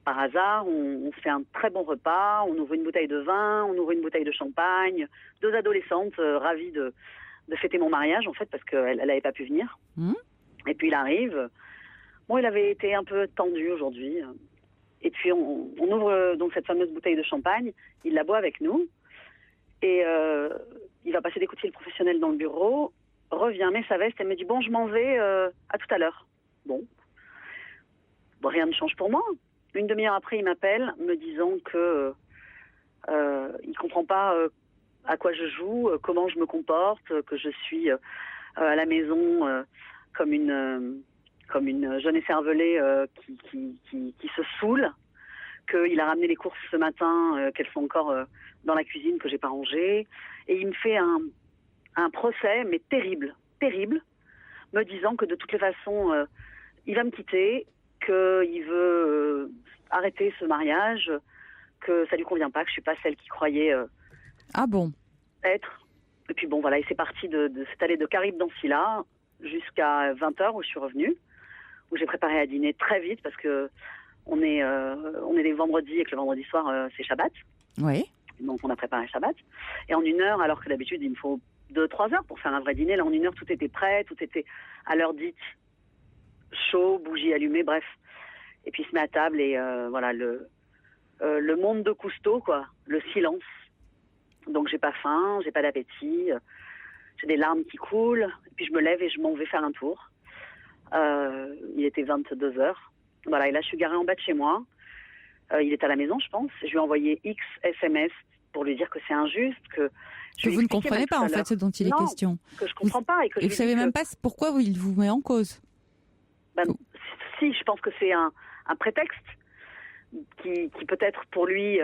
par hasard. On fait un très bon repas. On ouvre une bouteille de vin, on ouvre une bouteille de champagne. 2 adolescentes ravies de fêter mon mariage, en fait, parce qu'elle n'avait pas pu venir. Et puis il arrive... Bon, il avait été un peu tendu aujourd'hui. Et puis, on ouvre donc cette fameuse bouteille de champagne. Il la boit avec nous. Et il va passer des coups de fil professionnels dans le bureau. Revient, met sa veste et me dit « Bon, je m'en vais, à tout à l'heure. » Bon, rien ne change pour moi. Une demi-heure après, il m'appelle me disant que il ne comprend pas à quoi je joue, comment je me comporte, que je suis à la maison comme une jeune écervelée qui se saoule, qu'il a ramené les courses ce matin, qu'elles sont encore dans la cuisine, que j'ai pas rangées. Et il me fait un procès, mais terrible, me disant que de toutes les façons, il va me quitter, qu'il veut arrêter ce mariage, que ça lui convient pas, que je suis pas celle qui croyait être. Et puis bon, voilà, et c'est parti de cette allée de Caribe dans Scylla jusqu'à 20h où je suis revenue, où j'ai préparé à dîner très vite parce que on est les vendredis et que le vendredi soir c'est Shabbat. Oui. Donc on a préparé Shabbat. Et en 1 heure, alors que d'habitude il me faut 2-3 heures pour faire un vrai dîner, là en 1 heure tout était prêt, tout était à l'heure dite, chaud, bougie allumée, bref. Et puis il se met à table et voilà le monde de Cousteau, quoi, le silence. Donc j'ai pas faim, j'ai pas d'appétit, j'ai des larmes qui coulent, et puis je me lève et je m'en vais faire un tour. Il était 22h. Voilà, et là je suis garée en bas de chez moi. Il est à la maison, je pense. Je lui ai envoyé X SMS pour lui dire que c'est injuste, que vous ne comprenez pas en fait ce dont il est question. Que je comprends pas et que vous savez même pas pourquoi il vous met en cause. Si, je pense que c'est un prétexte qui peut-être pour lui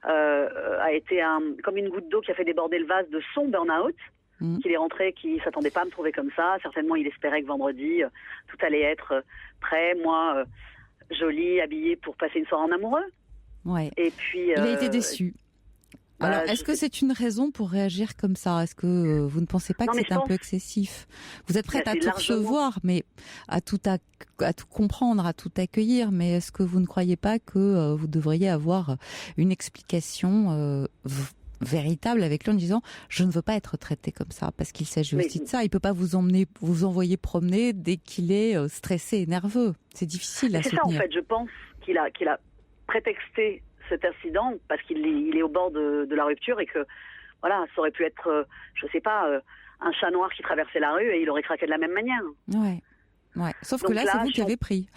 a été comme une goutte d'eau qui a fait déborder le vase de son burn-out. Qu'il est rentré, qu'il s'attendait pas à me trouver comme ça. Certainement, il espérait que vendredi, tout allait être prêt. Moi, jolie, habillée pour passer une soirée en amoureux. Ouais. Et puis, il a été déçu. Alors, est-ce que c'est une raison pour réagir comme ça ? Est-ce que vous ne pensez pas que c'est un peu excessif ? Vous êtes prête à tout recevoir, mais à tout comprendre, à tout accueillir, mais est-ce que vous ne croyez pas que vous devriez avoir une explication véritable avec lui en disant je ne veux pas être traité comme ça, parce qu'il s'agit aussi de ça. Il peut pas vous envoyer promener dès qu'il est stressé et nerveux. C'est difficile à soutenir. C'est ça en fait. Je pense qu'il a prétexté cet incident parce qu'il est au bord de la rupture et que voilà, ça aurait pu être je sais pas un chat noir qui traversait la rue et il aurait craqué de la même manière. Ouais. Sauf que là, c'est vous qui avez pris.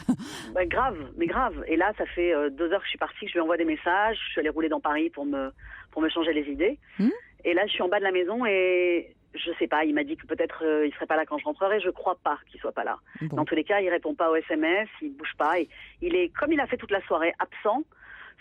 Grave. Et là, ça fait 2 heures que je suis partie, que je lui envoie des messages. Je suis allée rouler dans Paris pour me changer les idées. Et là, je suis en bas de la maison et je sais pas, il m'a dit que peut-être il serait pas là quand je rentrerai. Je crois pas qu'il soit pas là. Bon. Dans tous les cas, il répond pas aux SMS, il bouge pas. Et il est, comme il a fait toute la soirée, absent.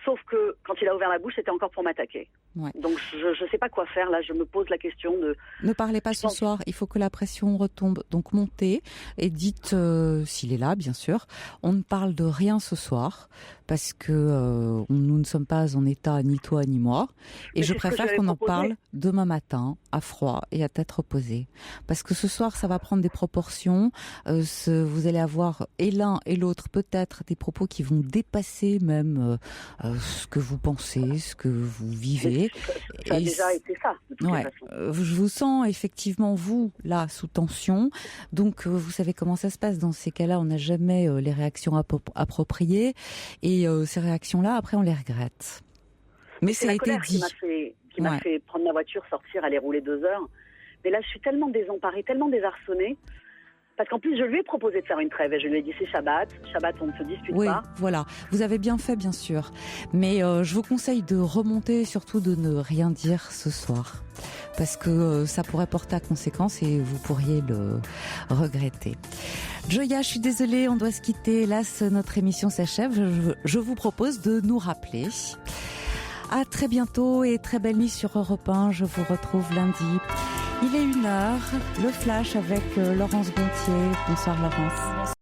Sauf que quand il a ouvert la bouche, c'était encore pour m'attaquer. Ouais. Donc je sais pas quoi faire. Là, je me pose la question de... Ne parlez pas ce soir, il faut que la pression retombe. Donc montez et dites, s'il est là, bien sûr, on ne parle de rien ce soir, parce que nous ne sommes pas en état, ni toi ni moi. Et je préfère qu'on en parle demain matin, à froid et à tête reposée. Parce que ce soir, ça va prendre des proportions. Vous allez avoir, et l'un et l'autre, peut-être des propos qui vont dépasser même ce que vous pensez, ce que vous vivez. Ça a déjà été ça, de toute façon. Je vous sens effectivement, vous, là, sous tension. Donc, vous savez comment ça se passe. Dans ces cas-là, on n'a jamais les réactions appropriées. Et ces réactions-là, après, on les regrette. Mais ça a été dit. Qui m'a fait prendre ma voiture, sortir, aller rouler 2 heures. Mais là, je suis tellement désemparée, tellement désarçonnée. Parce qu'en plus, je lui ai proposé de faire une trêve et je lui ai dit c'est Shabbat. Shabbat, on ne se dispute pas. Oui, voilà. Vous avez bien fait, bien sûr. Mais je vous conseille de remonter et surtout de ne rien dire ce soir. Parce que ça pourrait porter à conséquence et vous pourriez le regretter. Joya, je suis désolée, on doit se quitter. Hélas, notre émission s'achève. Je vous propose de nous rappeler. À très bientôt et très belle nuit sur Europe 1. Je vous retrouve lundi. Il est 1h, le flash avec Laurence Gontier. Bonsoir Laurence.